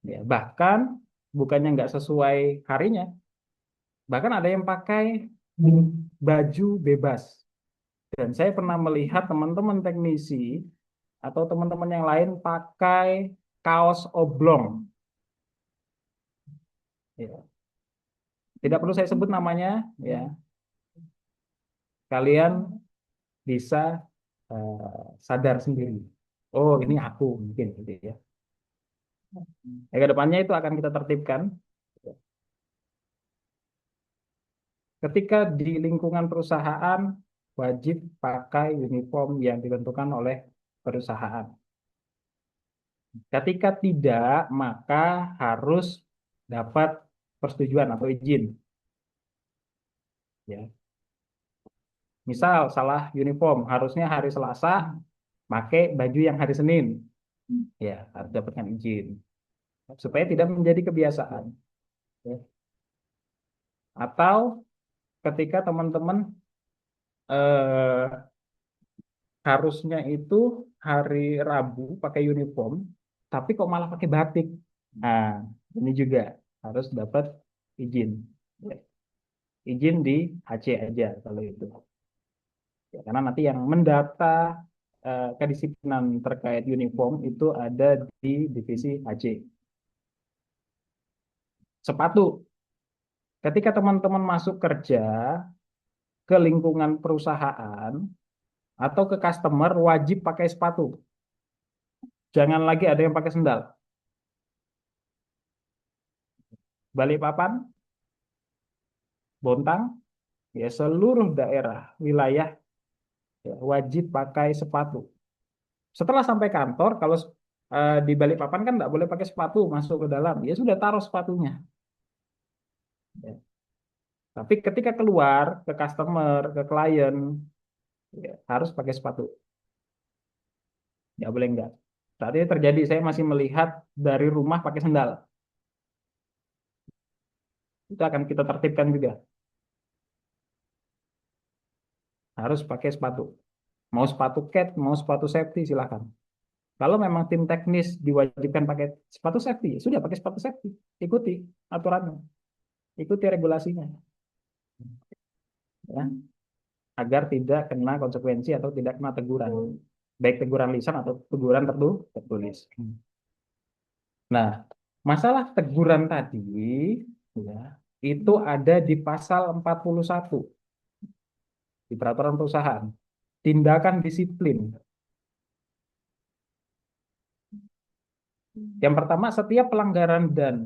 Ya, bahkan bukannya nggak sesuai harinya, bahkan ada yang pakai baju bebas. Dan saya pernah melihat teman-teman teknisi atau teman-teman yang lain pakai kaos oblong. Ya. Tidak perlu saya sebut namanya, ya. Kalian bisa sadar sendiri. Oh, ini aku mungkin, gitu ya. Ya, ke depannya itu akan kita tertibkan. Ketika di lingkungan perusahaan wajib pakai uniform yang ditentukan oleh perusahaan. Ketika tidak, maka harus dapat persetujuan atau izin. Ya. Misal salah uniform, harusnya hari Selasa pakai baju yang hari Senin. Ya, harus dapatkan izin. Supaya tidak menjadi kebiasaan. Ya. Atau ketika teman-teman harusnya itu hari Rabu pakai uniform, tapi kok malah pakai batik. Nah, ini juga harus dapat izin. Ya. Izin di HC aja kalau itu. Ya, karena nanti yang mendata kedisiplinan terkait uniform itu ada di divisi HC. Sepatu. Ketika teman-teman masuk kerja ke lingkungan perusahaan atau ke customer wajib pakai sepatu. jangan lagi ada yang pakai sendal. Balikpapan, Bontang, ya seluruh daerah wilayah ya, wajib pakai sepatu. Setelah sampai kantor, kalau di Balikpapan kan nggak boleh pakai sepatu masuk ke dalam, ya sudah taruh sepatunya. Ya. Tapi ketika keluar ke customer, ke klien, ya, harus pakai sepatu. Ya boleh enggak. Saat ini terjadi, saya masih melihat dari rumah pakai sendal. Itu akan kita tertibkan juga. Harus pakai sepatu. Mau sepatu cat, mau sepatu safety, silakan. Kalau memang tim teknis diwajibkan pakai sepatu safety, ya sudah pakai sepatu safety. Ikuti aturannya, ikuti regulasinya, ya, agar tidak kena konsekuensi atau tidak kena teguran, baik teguran lisan atau teguran tertulis. Nah, masalah teguran tadi, ya, itu ada di pasal 41 di peraturan perusahaan, tindakan disiplin. Yang pertama, setiap pelanggaran dan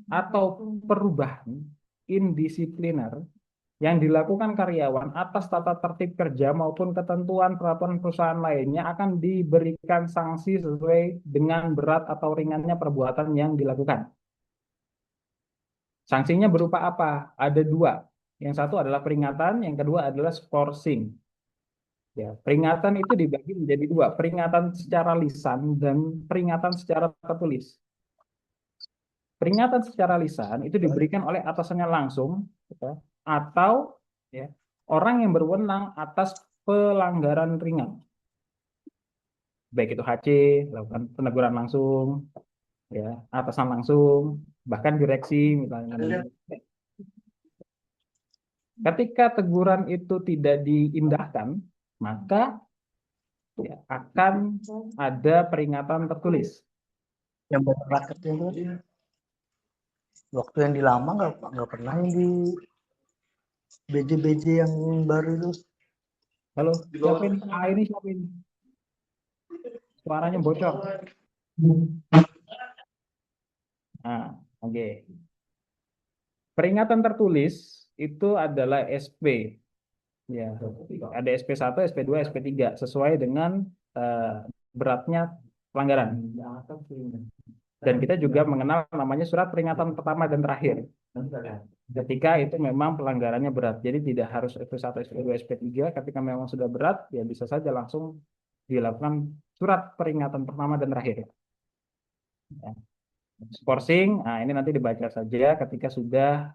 atau perubahan indisipliner yang dilakukan karyawan atas tata tertib kerja maupun ketentuan peraturan perusahaan lainnya akan diberikan sanksi sesuai dengan berat atau ringannya perbuatan yang dilakukan. Sanksinya berupa apa? Ada dua. Yang satu adalah peringatan, yang kedua adalah skorsing. Ya, peringatan itu dibagi menjadi dua, peringatan secara lisan dan peringatan secara tertulis. Peringatan secara lisan itu diberikan oleh atasannya langsung, ya, atau ya, orang yang berwenang atas pelanggaran ringan. Baik itu HC, lakukan peneguran langsung, ya, atasan langsung, bahkan direksi misalnya. Ketika teguran itu tidak diindahkan, maka ya, akan ada peringatan tertulis. Yang raket itu waktu yang di lama nggak pernah yang di BJ yang baru itu. Halo, siapa ini? Ini siapa ini? Suaranya bocor. Nah, oke. Peringatan tertulis itu adalah SP. Ya, ada SP1, SP2, SP3 sesuai dengan beratnya pelanggaran. Dan kita juga mengenal namanya surat peringatan pertama dan terakhir. Ketika itu memang pelanggarannya berat. Jadi tidak harus SP1, SP2, SP3. Ketika memang sudah berat, ya bisa saja langsung dilakukan surat peringatan pertama dan terakhir. Ya. Skorsing, nah ini nanti dibaca saja ketika sudah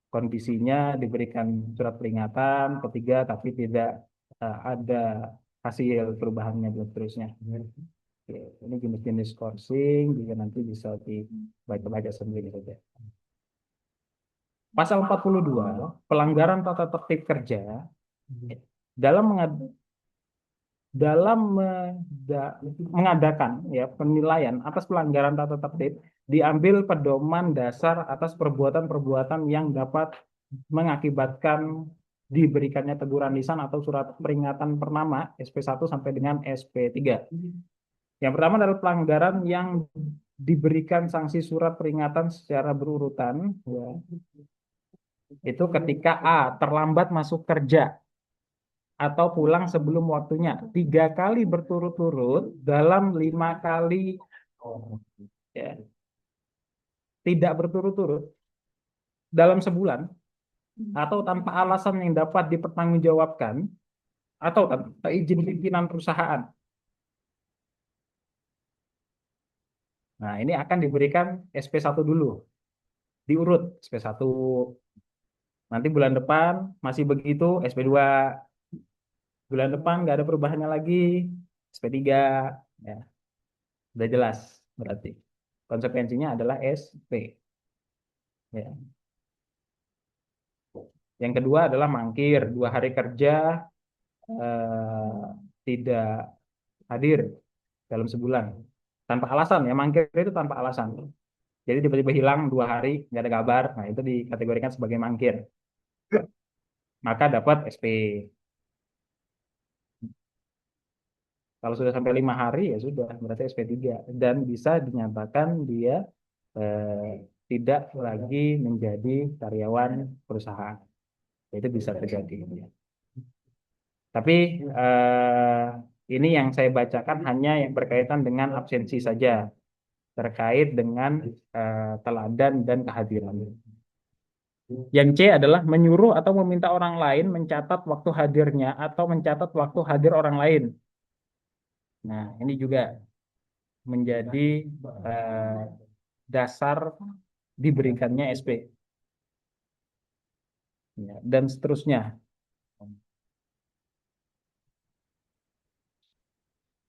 kondisinya diberikan surat peringatan ketiga tapi tidak ada hasil perubahannya dan seterusnya. Oke, ini jenis-jenis skorsing juga nanti bisa dibaca-baca sendiri saja. Pasal 42, pelanggaran tata tertib kerja dalam mengadakan ya penilaian atas pelanggaran tata tertib diambil pedoman dasar atas perbuatan-perbuatan yang dapat mengakibatkan diberikannya teguran lisan atau surat peringatan pertama SP1 sampai dengan SP3. Yang pertama adalah pelanggaran yang diberikan sanksi surat peringatan secara berurutan, ya. Itu ketika A, terlambat masuk kerja atau pulang sebelum waktunya 3 kali berturut-turut dalam 5 kali ya, tidak berturut-turut dalam sebulan atau tanpa alasan yang dapat dipertanggungjawabkan atau tanpa izin pimpinan perusahaan. Nah, ini akan diberikan SP1 dulu. Diurut SP1. Nanti bulan depan masih begitu SP2. Bulan depan nggak ada perubahannya lagi SP3. Ya. Udah jelas berarti. Konsekuensinya adalah SP. Ya. Yang kedua adalah mangkir. 2 hari kerja tidak hadir dalam sebulan. Tanpa alasan ya, mangkir itu tanpa alasan. Jadi tiba-tiba hilang 2 hari, nggak ada kabar. Nah, itu dikategorikan sebagai mangkir. Maka dapat SP. Kalau sudah sampai 5 hari ya sudah berarti SP3 dan bisa dinyatakan dia eh, tidak lagi menjadi karyawan perusahaan. Itu bisa terjadi. Tapi ini yang saya bacakan hanya yang berkaitan dengan absensi saja, terkait dengan teladan dan kehadiran. Yang C adalah menyuruh atau meminta orang lain mencatat waktu hadirnya atau mencatat waktu hadir orang lain. Nah, ini juga menjadi eh, dasar diberikannya SP. Ya, dan seterusnya.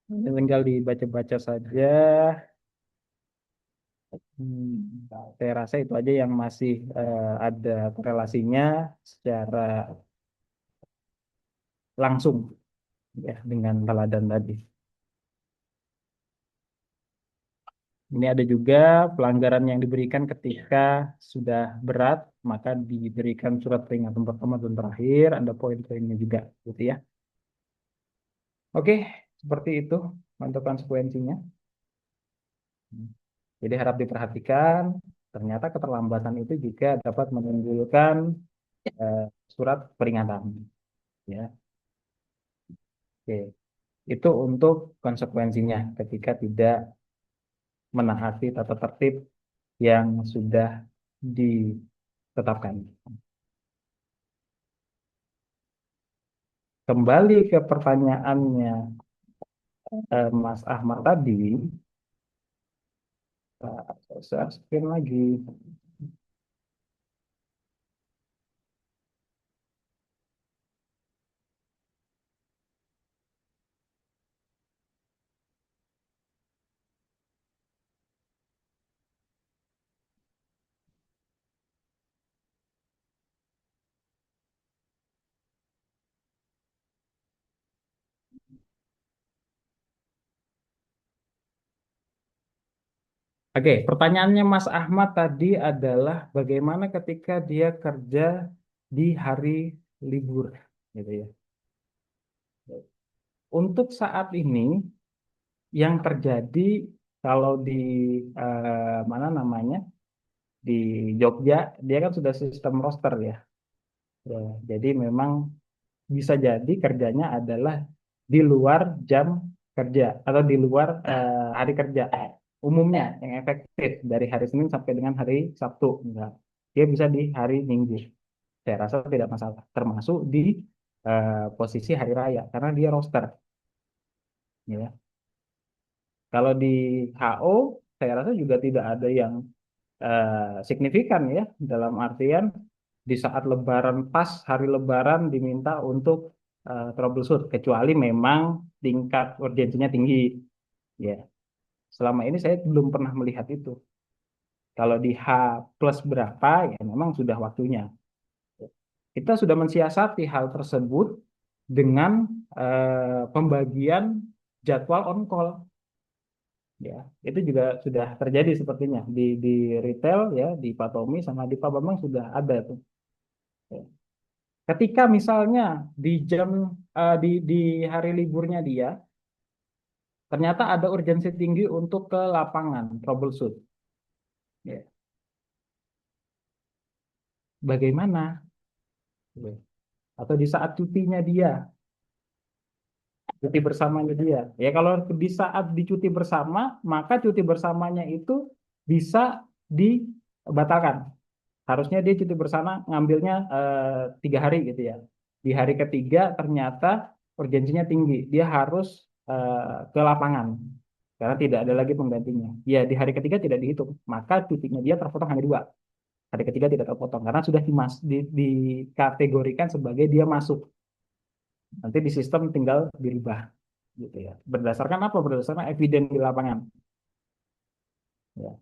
Ini tinggal dibaca-baca saja. Saya rasa itu aja yang masih ada korelasinya secara langsung ya dengan teladan tadi. Ini ada juga pelanggaran yang diberikan ketika sudah berat, maka diberikan surat peringatan pertama dan terakhir. Ada poin-poinnya juga, gitu ya. Oke, seperti itu untuk konsekuensinya. Jadi harap diperhatikan. Ternyata keterlambatan itu juga dapat menimbulkan surat peringatan. Ya, oke. Itu untuk konsekuensinya ketika tidak menaati tata tertib yang sudah ditetapkan. Kembali ke pertanyaannya Mas Ahmad tadi, saya screen lagi. Oke, pertanyaannya Mas Ahmad tadi adalah bagaimana ketika dia kerja di hari libur, gitu ya. Untuk saat ini yang terjadi kalau di mana namanya di Jogja, dia kan sudah sistem roster ya. Ya, jadi memang bisa jadi kerjanya adalah di luar jam kerja atau di luar hari kerja umumnya yang efektif dari hari Senin sampai dengan hari Sabtu. Enggak. Dia bisa di hari Minggu. Saya rasa tidak masalah. Termasuk di posisi hari raya karena dia roster. Ya. Kalau di HO, saya rasa juga tidak ada yang signifikan ya dalam artian di saat Lebaran pas hari Lebaran diminta untuk troubleshoot kecuali memang tingkat urgensinya tinggi ya. Selama ini saya belum pernah melihat itu. Kalau di H plus berapa ya memang sudah waktunya. Kita sudah mensiasati hal tersebut dengan pembagian jadwal on call. Ya, itu juga sudah terjadi sepertinya di retail ya, di Patomi sama di Pak Bambang sudah ada tuh. Ya. Ketika misalnya di jam di hari liburnya dia ternyata ada urgensi tinggi untuk ke lapangan troubleshoot. Ya. Bagaimana? Ya. Atau di saat cutinya dia, cuti bersamanya dia. Ya kalau di saat dicuti bersama, maka cuti bersamanya itu bisa dibatalkan. Harusnya dia cuti bersama ngambilnya 3 hari gitu ya. Di hari ketiga ternyata urgensinya tinggi, dia harus ke lapangan karena tidak ada lagi penggantinya. Ya di hari ketiga tidak dihitung, maka cutinya dia terpotong hanya 2. Hari ketiga tidak terpotong karena sudah dikategorikan sebagai dia masuk. Nanti di sistem tinggal dirubah gitu ya. Berdasarkan apa? Berdasarkan eviden di lapangan. Ya.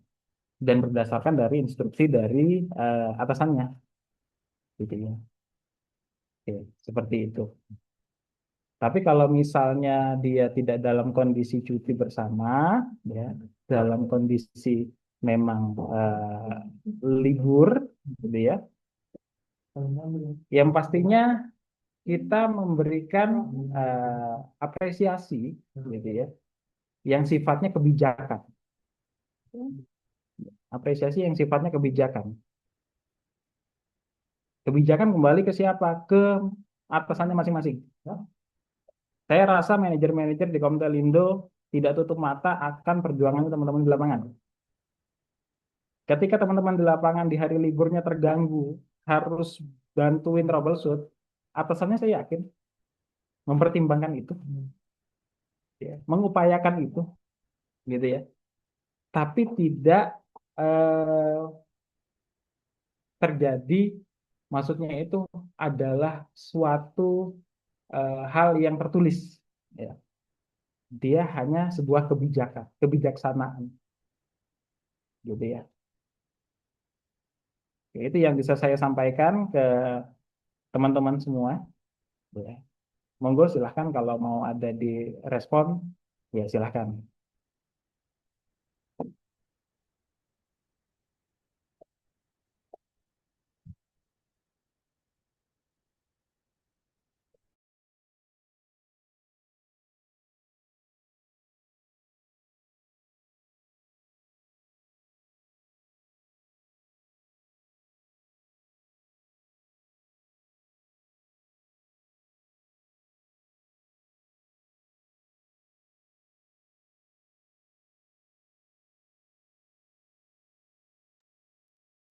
Dan berdasarkan dari instruksi dari atasannya gitu ya. Oke, seperti itu. Tapi kalau misalnya dia tidak dalam kondisi cuti bersama, ya, dalam kondisi memang libur, gitu ya, yang pastinya kita memberikan apresiasi gitu ya, yang sifatnya kebijakan. Apresiasi yang sifatnya kebijakan. Kebijakan kembali ke siapa? Ke atasannya masing-masing. Ya. Saya rasa manajer-manajer di Komtelindo tidak tutup mata akan perjuangan teman-teman di lapangan. Ketika teman-teman di lapangan di hari liburnya terganggu, harus bantuin troubleshoot, atasannya saya yakin mempertimbangkan itu, ya, mengupayakan itu, gitu ya. Tapi tidak eh, terjadi, maksudnya itu adalah suatu hal yang tertulis, ya. Dia hanya sebuah kebijakan, kebijaksanaan, gitu ya. Itu yang bisa saya sampaikan ke teman-teman semua, ya. Monggo silahkan kalau mau ada di respon, ya silahkan.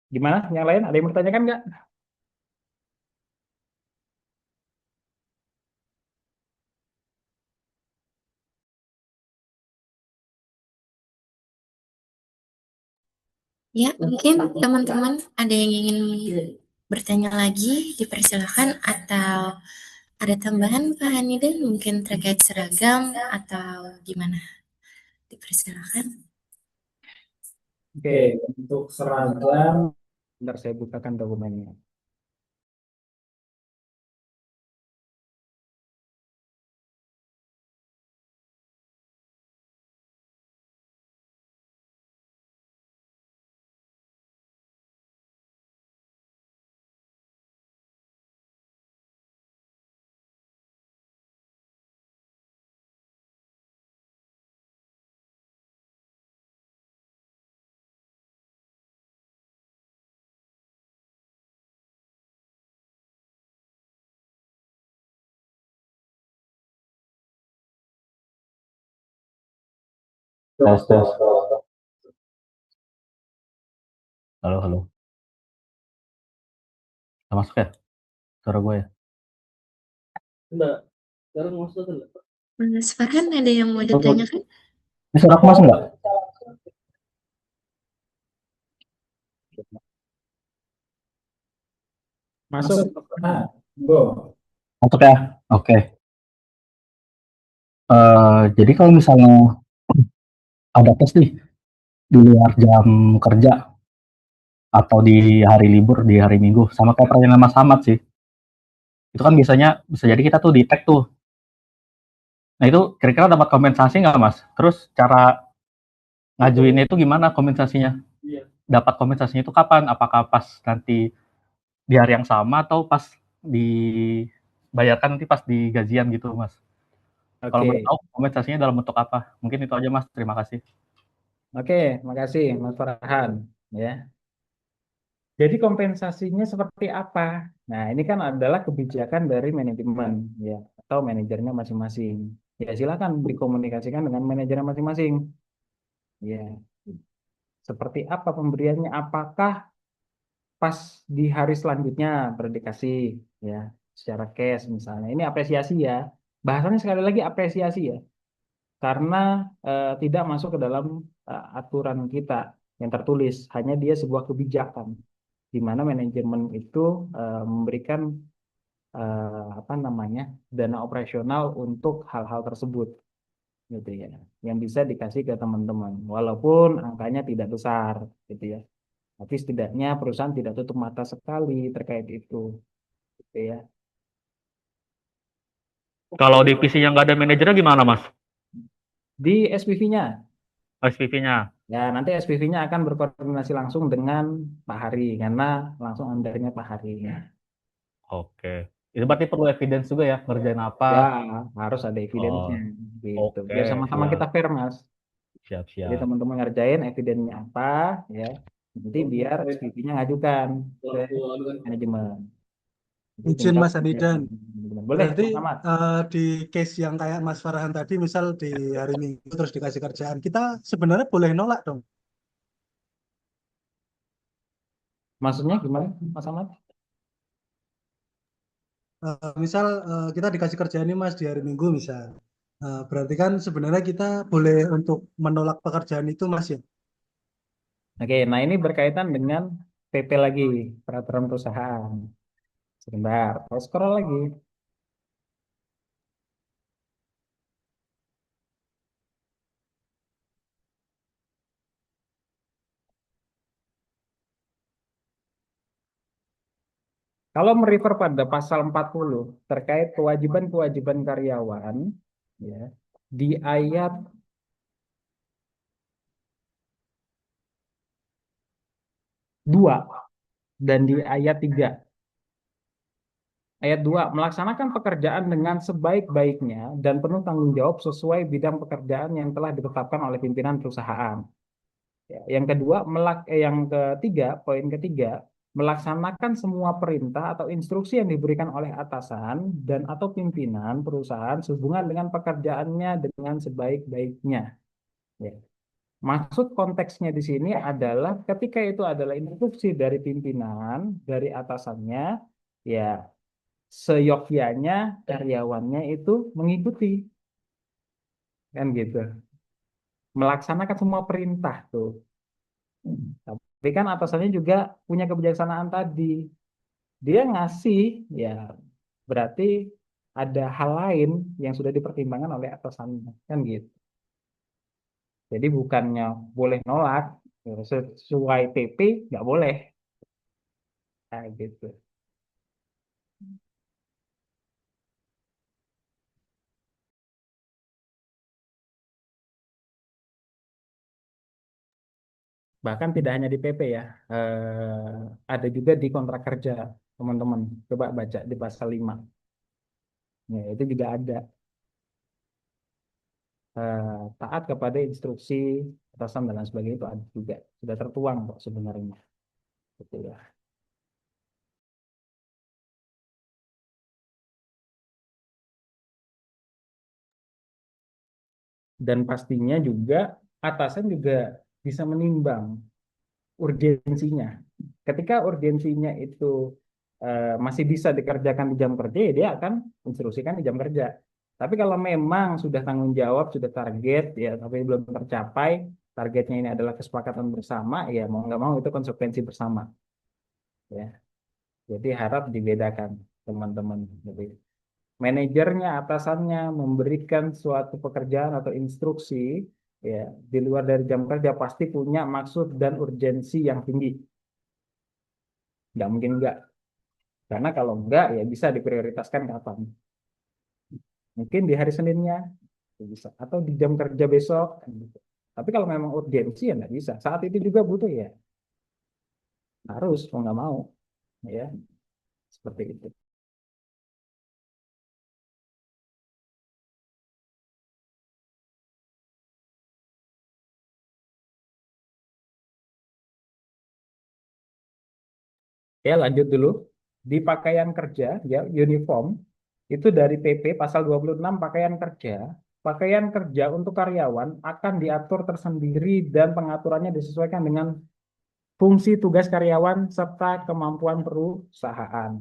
Gimana? Yang lain ada yang mau ditanyakan nggak? Ya, mungkin teman-teman ada yang ingin bertanya lagi, dipersilakan, atau ada tambahan Pak Hanidan mungkin terkait seragam atau gimana? Dipersilakan. Oke, untuk seragam, bentar saya bukakan dokumennya. Tes, tes. Halo, halo. Udah masuk ya? Suara gue ya? Mas Farhan ada yang mau ditanyakan? Ini suara aku masuk nggak? Masuk. Nah, go. Masuk ya? Oke. Jadi kalau misalnya ada tes nih di luar jam kerja atau di hari libur, di hari Minggu, sama kayak pertanyaan Mas Ahmad sih. Itu kan biasanya bisa jadi kita tuh di tag tuh. Nah itu kira-kira dapat kompensasi nggak Mas? Terus cara ngajuinnya itu gimana kompensasinya? Dapat kompensasinya itu kapan? Apakah pas nanti di hari yang sama atau pas dibayarkan nanti pas di gajian gitu Mas? Kalau Oke. boleh tahu kompensasinya dalam bentuk apa? Mungkin itu aja Mas, terima kasih. Oke, makasih Mas Farhan, ya. Jadi kompensasinya seperti apa? Nah, ini kan adalah kebijakan dari manajemen, ya, atau manajernya masing-masing. Ya, silakan dikomunikasikan dengan manajernya masing-masing. Ya, seperti apa pemberiannya? Apakah pas di hari selanjutnya baru dikasih, ya, secara cash misalnya? Ini apresiasi ya. Bahasanya sekali lagi apresiasi ya, karena tidak masuk ke dalam aturan kita yang tertulis. Hanya dia sebuah kebijakan, di mana manajemen itu memberikan apa namanya, dana operasional untuk hal-hal tersebut, gitu ya, yang bisa dikasih ke teman-teman walaupun angkanya tidak besar, gitu ya, tapi setidaknya perusahaan tidak tutup mata sekali terkait itu, gitu ya. Kalau divisinya nggak ada manajernya gimana Mas? Di SPV-nya, SPV-nya? ya nanti SPV-nya akan berkoordinasi langsung dengan Pak Hari, karena langsung undernya Pak Hari. Oke. Itu berarti perlu evidence juga ya, ngerjain apa. Ya, harus ada Oh, evidence-nya gitu. oke, Biar sama-sama siap, kita fair, Mas. siap, Jadi siap. teman-teman ngerjain evidence-nya apa, ya. Nanti biar SPP-nya ngajukan ke manajemen. Jadi Izin tinggal Mas Anidan. boleh, Berarti Mas Ahmad. di case yang kayak Mas Farhan tadi, misal di hari Minggu terus dikasih kerjaan, kita sebenarnya boleh nolak dong. Maksudnya gimana, Mas Ahmad? Misal kita dikasih kerjaan ini Mas di hari Minggu misal. Berarti kan sebenarnya kita boleh untuk menolak pekerjaan itu Mas ya. Oke, nah ini berkaitan dengan PP lagi, peraturan perusahaan. Sebentar, saya scroll lagi. Kalau merefer pada pasal 40 terkait kewajiban-kewajiban karyawan, ya, di ayat 2 dan di ayat 3. Ayat 2, melaksanakan pekerjaan dengan sebaik-baiknya dan penuh tanggung jawab sesuai bidang pekerjaan yang telah ditetapkan oleh pimpinan perusahaan. Ya, yang ketiga, poin ketiga, melaksanakan semua perintah atau instruksi yang diberikan oleh atasan dan atau pimpinan perusahaan sehubungan dengan pekerjaannya dengan sebaik-baiknya. Ya. Maksud konteksnya di sini adalah ketika itu adalah instruksi dari pimpinan, dari atasannya, ya seyogyanya karyawannya itu mengikuti, kan gitu. Melaksanakan semua perintah tuh. Tapi kan atasannya juga punya kebijaksanaan tadi. Dia ngasih, ya berarti ada hal lain yang sudah dipertimbangkan oleh atasannya, kan gitu. Jadi bukannya boleh nolak, ya, sesuai PP nggak boleh, kayak gitu. Bahkan tidak hanya di PP ya, ada juga di kontrak kerja, teman-teman. Coba baca di pasal 5. Ya, itu juga ada. Taat kepada instruksi atasan dan lain sebagainya itu ada juga. Sudah tertuang kok sebenarnya. Gitu ya. Dan pastinya juga atasan juga bisa menimbang urgensinya. Ketika urgensinya itu masih bisa dikerjakan di jam kerja, ya dia akan instruksikan di jam kerja. Tapi kalau memang sudah tanggung jawab, sudah target, ya tapi belum tercapai, targetnya ini adalah kesepakatan bersama, ya mau nggak mau itu konsekuensi bersama. Ya, jadi harap dibedakan teman-teman. Jadi manajernya, atasannya memberikan suatu pekerjaan atau instruksi, ya di luar dari jam kerja pasti punya maksud dan urgensi yang tinggi. Nggak mungkin nggak. Karena kalau enggak, ya bisa diprioritaskan kapan. Mungkin di hari Seninnya bisa, atau di jam kerja besok. Gitu. Tapi kalau memang urgensi ya nggak bisa. Saat itu juga butuh ya harus mau nggak mau, ya seperti itu. Ya lanjut dulu di pakaian kerja ya uniform itu dari PP pasal 26 pakaian kerja. Pakaian kerja untuk karyawan akan diatur tersendiri dan pengaturannya disesuaikan dengan fungsi tugas karyawan serta kemampuan perusahaan.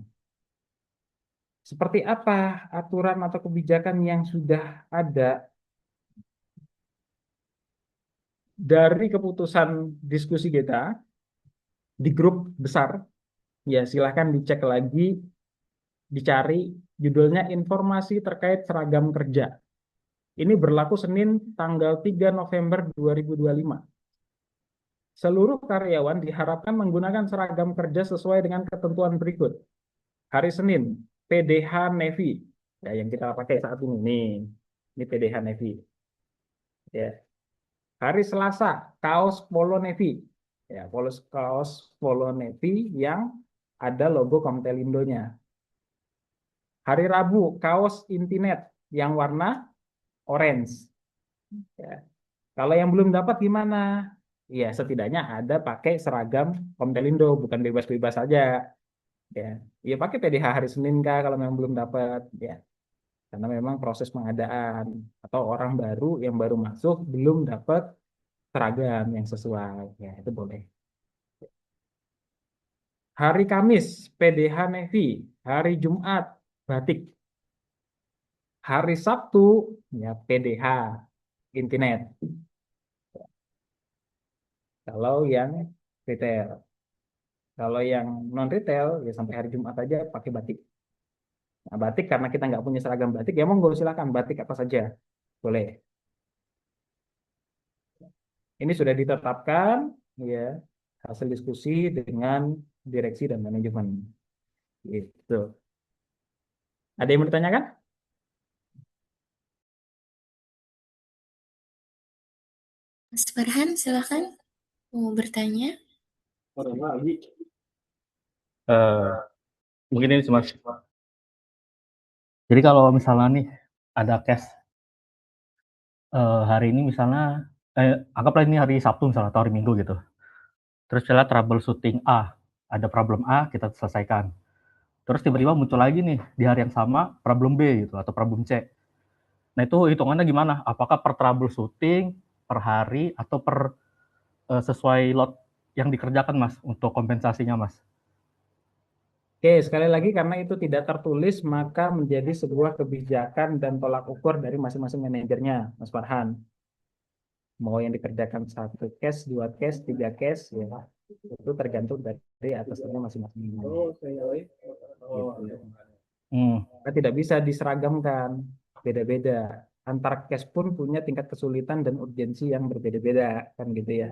Seperti apa aturan atau kebijakan yang sudah ada dari keputusan diskusi kita di grup besar? Ya, silahkan dicek lagi, dicari judulnya informasi terkait seragam kerja. Ini berlaku Senin tanggal 3 November 2025. Seluruh karyawan diharapkan menggunakan seragam kerja sesuai dengan ketentuan berikut. Hari Senin, PDH Navy. Ya, yang kita pakai saat ini nih. Ini PDH Navy. Ya. Hari Selasa, kaos Polo Navy. Ya, kaos Polo Navy yang ada logo Komtelindonya. Hari Rabu kaos Intinet yang warna orange. Ya. Kalau yang belum dapat gimana? Ya, setidaknya ada pakai seragam Komdelindo, bukan bebas-bebas saja. Ya, ya pakai PDH hari Senin kah kalau memang belum dapat. Ya, karena memang proses pengadaan atau orang baru yang baru masuk belum dapat seragam yang sesuai. Ya, itu boleh. Hari Kamis PDH Navy, hari Jumat batik, hari Sabtu ya PDH Intinet. Kalau yang retail. Kalau yang non retail ya sampai hari Jumat aja pakai batik. Nah, batik karena kita nggak punya seragam batik ya monggo silakan batik apa saja boleh. Ini sudah ditetapkan ya hasil diskusi dengan direksi dan manajemen. Gitu. Ada yang mau ditanyakan? Mas Farhan, silakan mau bertanya. Eh, mungkin ini cuma. Jadi kalau misalnya nih ada case hari ini misalnya, anggaplah ini hari Sabtu misalnya atau hari Minggu gitu. Terus kita troubleshooting A, ada problem A kita selesaikan. Terus tiba-tiba muncul lagi nih di hari yang sama problem B gitu atau problem C. Nah itu hitungannya gimana? Apakah per troubleshooting, per hari, atau per sesuai lot yang dikerjakan Mas untuk kompensasinya Mas? Oke, sekali lagi karena itu tidak tertulis maka menjadi sebuah kebijakan dan tolak ukur dari masing-masing manajernya, Mas Farhan. Mau yang dikerjakan satu case, dua case, tiga case, ya itu tergantung dari atasannya masing-masing. Gitu. Kita tidak bisa diseragamkan, beda-beda. Antar case pun punya tingkat kesulitan dan urgensi yang berbeda-beda, kan gitu ya.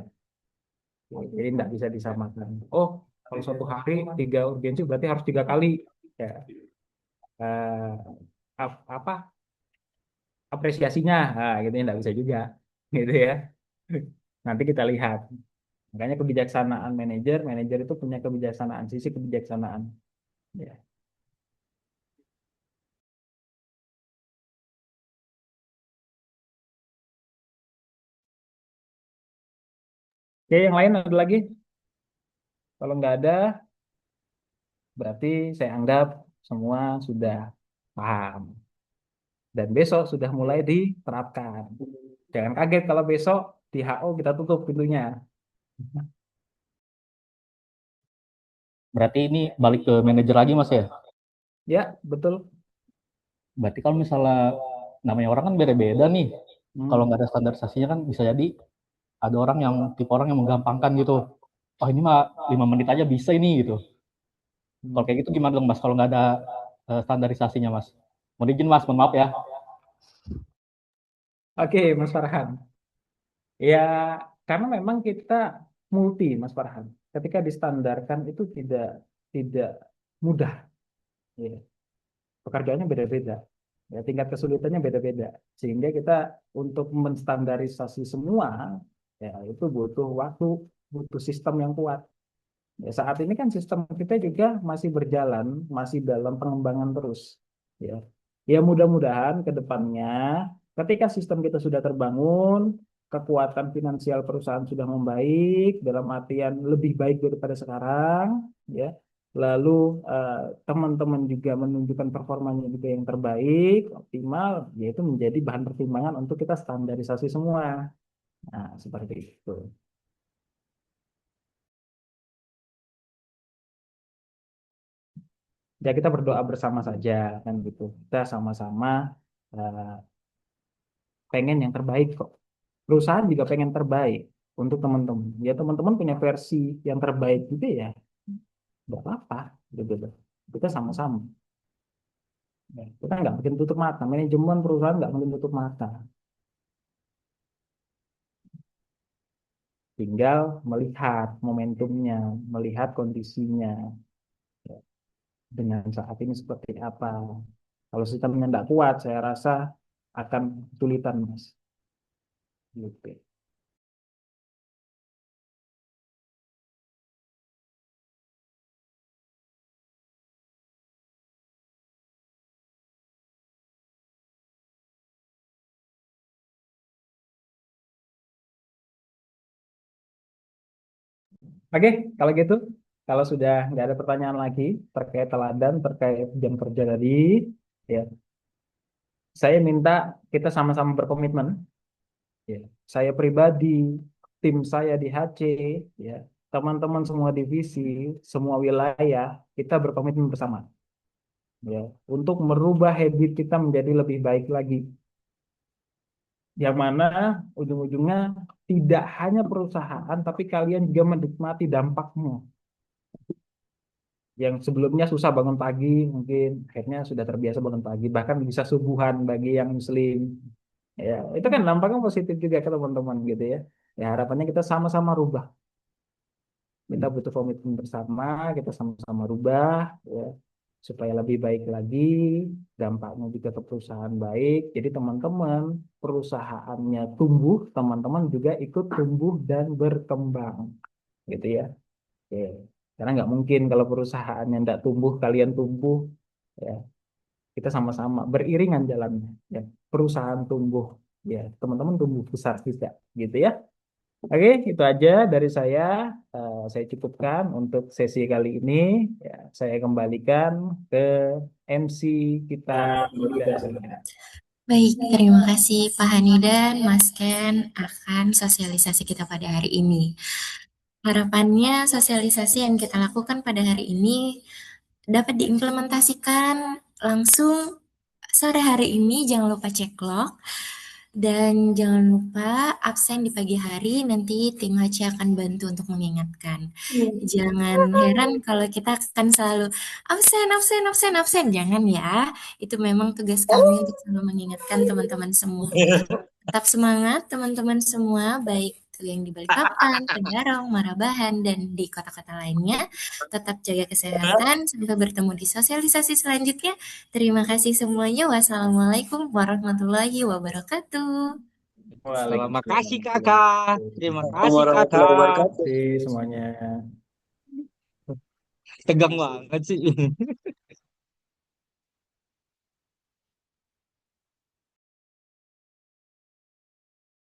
Jadi tidak bisa disamakan. Oh, kalau suatu hari tiga urgensi berarti harus tiga kali. Ya, apa apresiasinya, nah, gitu tidak bisa juga, gitu ya. Nanti kita lihat. Makanya kebijaksanaan manajer, manajer itu punya kebijaksanaan, sisi kebijaksanaan. Ya. Oke, yang lain ada lagi? Kalau nggak ada, berarti saya anggap semua sudah paham. Dan besok sudah mulai diterapkan. Jangan kaget kalau besok di HO kita tutup pintunya. Berarti ini balik ke manajer lagi Mas ya? Ya, betul. Berarti kalau misalnya namanya orang kan beda-beda nih. Kalau nggak ada standarisasinya kan bisa jadi ada orang yang tipe orang yang menggampangkan gitu. Oh ini mah 5 menit aja bisa ini gitu. Kalau kayak gitu gimana dong Mas? Kalau nggak ada standarisasinya Mas? Mohon izin Mas, mohon maaf ya. Oke, Mas Farhan. Ya, karena memang kita multi, Mas Farhan. Ketika distandarkan itu tidak mudah. Ya. Pekerjaannya beda-beda. Ya, tingkat kesulitannya beda-beda. Sehingga kita untuk menstandarisasi semua, ya itu butuh waktu, butuh sistem yang kuat. Ya, saat ini kan sistem kita juga masih berjalan, masih dalam pengembangan terus. Ya, ya mudah-mudahan ke depannya, ketika sistem kita sudah terbangun, kekuatan finansial perusahaan sudah membaik, dalam artian lebih baik daripada sekarang, ya. Lalu eh, teman-teman juga menunjukkan performanya juga yang terbaik, optimal, yaitu menjadi bahan pertimbangan untuk kita standarisasi semua. Nah, seperti itu. Ya kita berdoa bersama saja kan gitu. Kita sama-sama eh, pengen yang terbaik kok. Perusahaan juga pengen terbaik untuk teman-teman. Ya teman-teman punya versi yang terbaik gitu ya, nggak apa-apa gitu loh. Kita sama-sama. Ya, kita nggak mungkin tutup mata. Manajemen perusahaan nggak mungkin tutup mata. Tinggal melihat momentumnya, melihat kondisinya. Ya, dengan saat ini seperti apa. Kalau sistemnya nggak kuat, saya rasa akan kesulitan, Mas. Gitu. Oke, kalau gitu, kalau sudah nggak ada pertanyaan lagi terkait teladan, terkait jam kerja tadi, ya, saya minta kita sama-sama berkomitmen. Ya, saya pribadi, tim saya di HC, ya, teman-teman semua divisi, semua wilayah, kita berkomitmen bersama, ya, untuk merubah habit kita menjadi lebih baik lagi. Yang mana ujung-ujungnya tidak hanya perusahaan, tapi kalian juga menikmati dampaknya. Yang sebelumnya susah bangun pagi, mungkin akhirnya sudah terbiasa bangun pagi, bahkan bisa subuhan bagi yang muslim. Ya, itu kan dampaknya positif juga ke teman-teman gitu ya. Ya harapannya kita sama-sama rubah. Kita butuh komitmen bersama, kita sama-sama rubah, ya, supaya lebih baik lagi, dampaknya juga ke perusahaan baik. Jadi teman-teman, perusahaannya tumbuh, teman-teman juga ikut tumbuh dan berkembang, gitu ya. Oke. Karena nggak mungkin kalau perusahaannya nggak tumbuh, kalian tumbuh, ya. Kita sama-sama beriringan jalannya, ya. Perusahaan tumbuh, ya. Teman-teman tumbuh besar juga, gitu ya. Oke, itu aja dari saya. Saya cukupkan untuk sesi kali ini. Ya, saya kembalikan ke MC kita. Baik, terima kasih Pak Hani dan Mas Ken akan sosialisasi kita pada hari ini. Harapannya sosialisasi yang kita lakukan pada hari ini dapat diimplementasikan langsung sore hari ini. Jangan lupa cek log dan jangan lupa absen di pagi hari. Nanti tim HC akan bantu untuk mengingatkan. Jangan heran kalau kita akan selalu absen, absen, absen, absen. Jangan ya. Itu memang tugas kami untuk selalu mengingatkan teman-teman semua. Tetap semangat teman-teman semua, baik itu yang di Balikpapan, Tenggarong, Marabahan, dan di kota-kota lainnya. Tetap jaga kesehatan, sampai bertemu di sosialisasi selanjutnya. Terima kasih semuanya. Wassalamualaikum warahmatullahi wabarakatuh. Terima kasih kakak. Terima kasih Warahmatullahi kakak. wabarakatuh. Terima kasih semuanya. Tegang banget sih.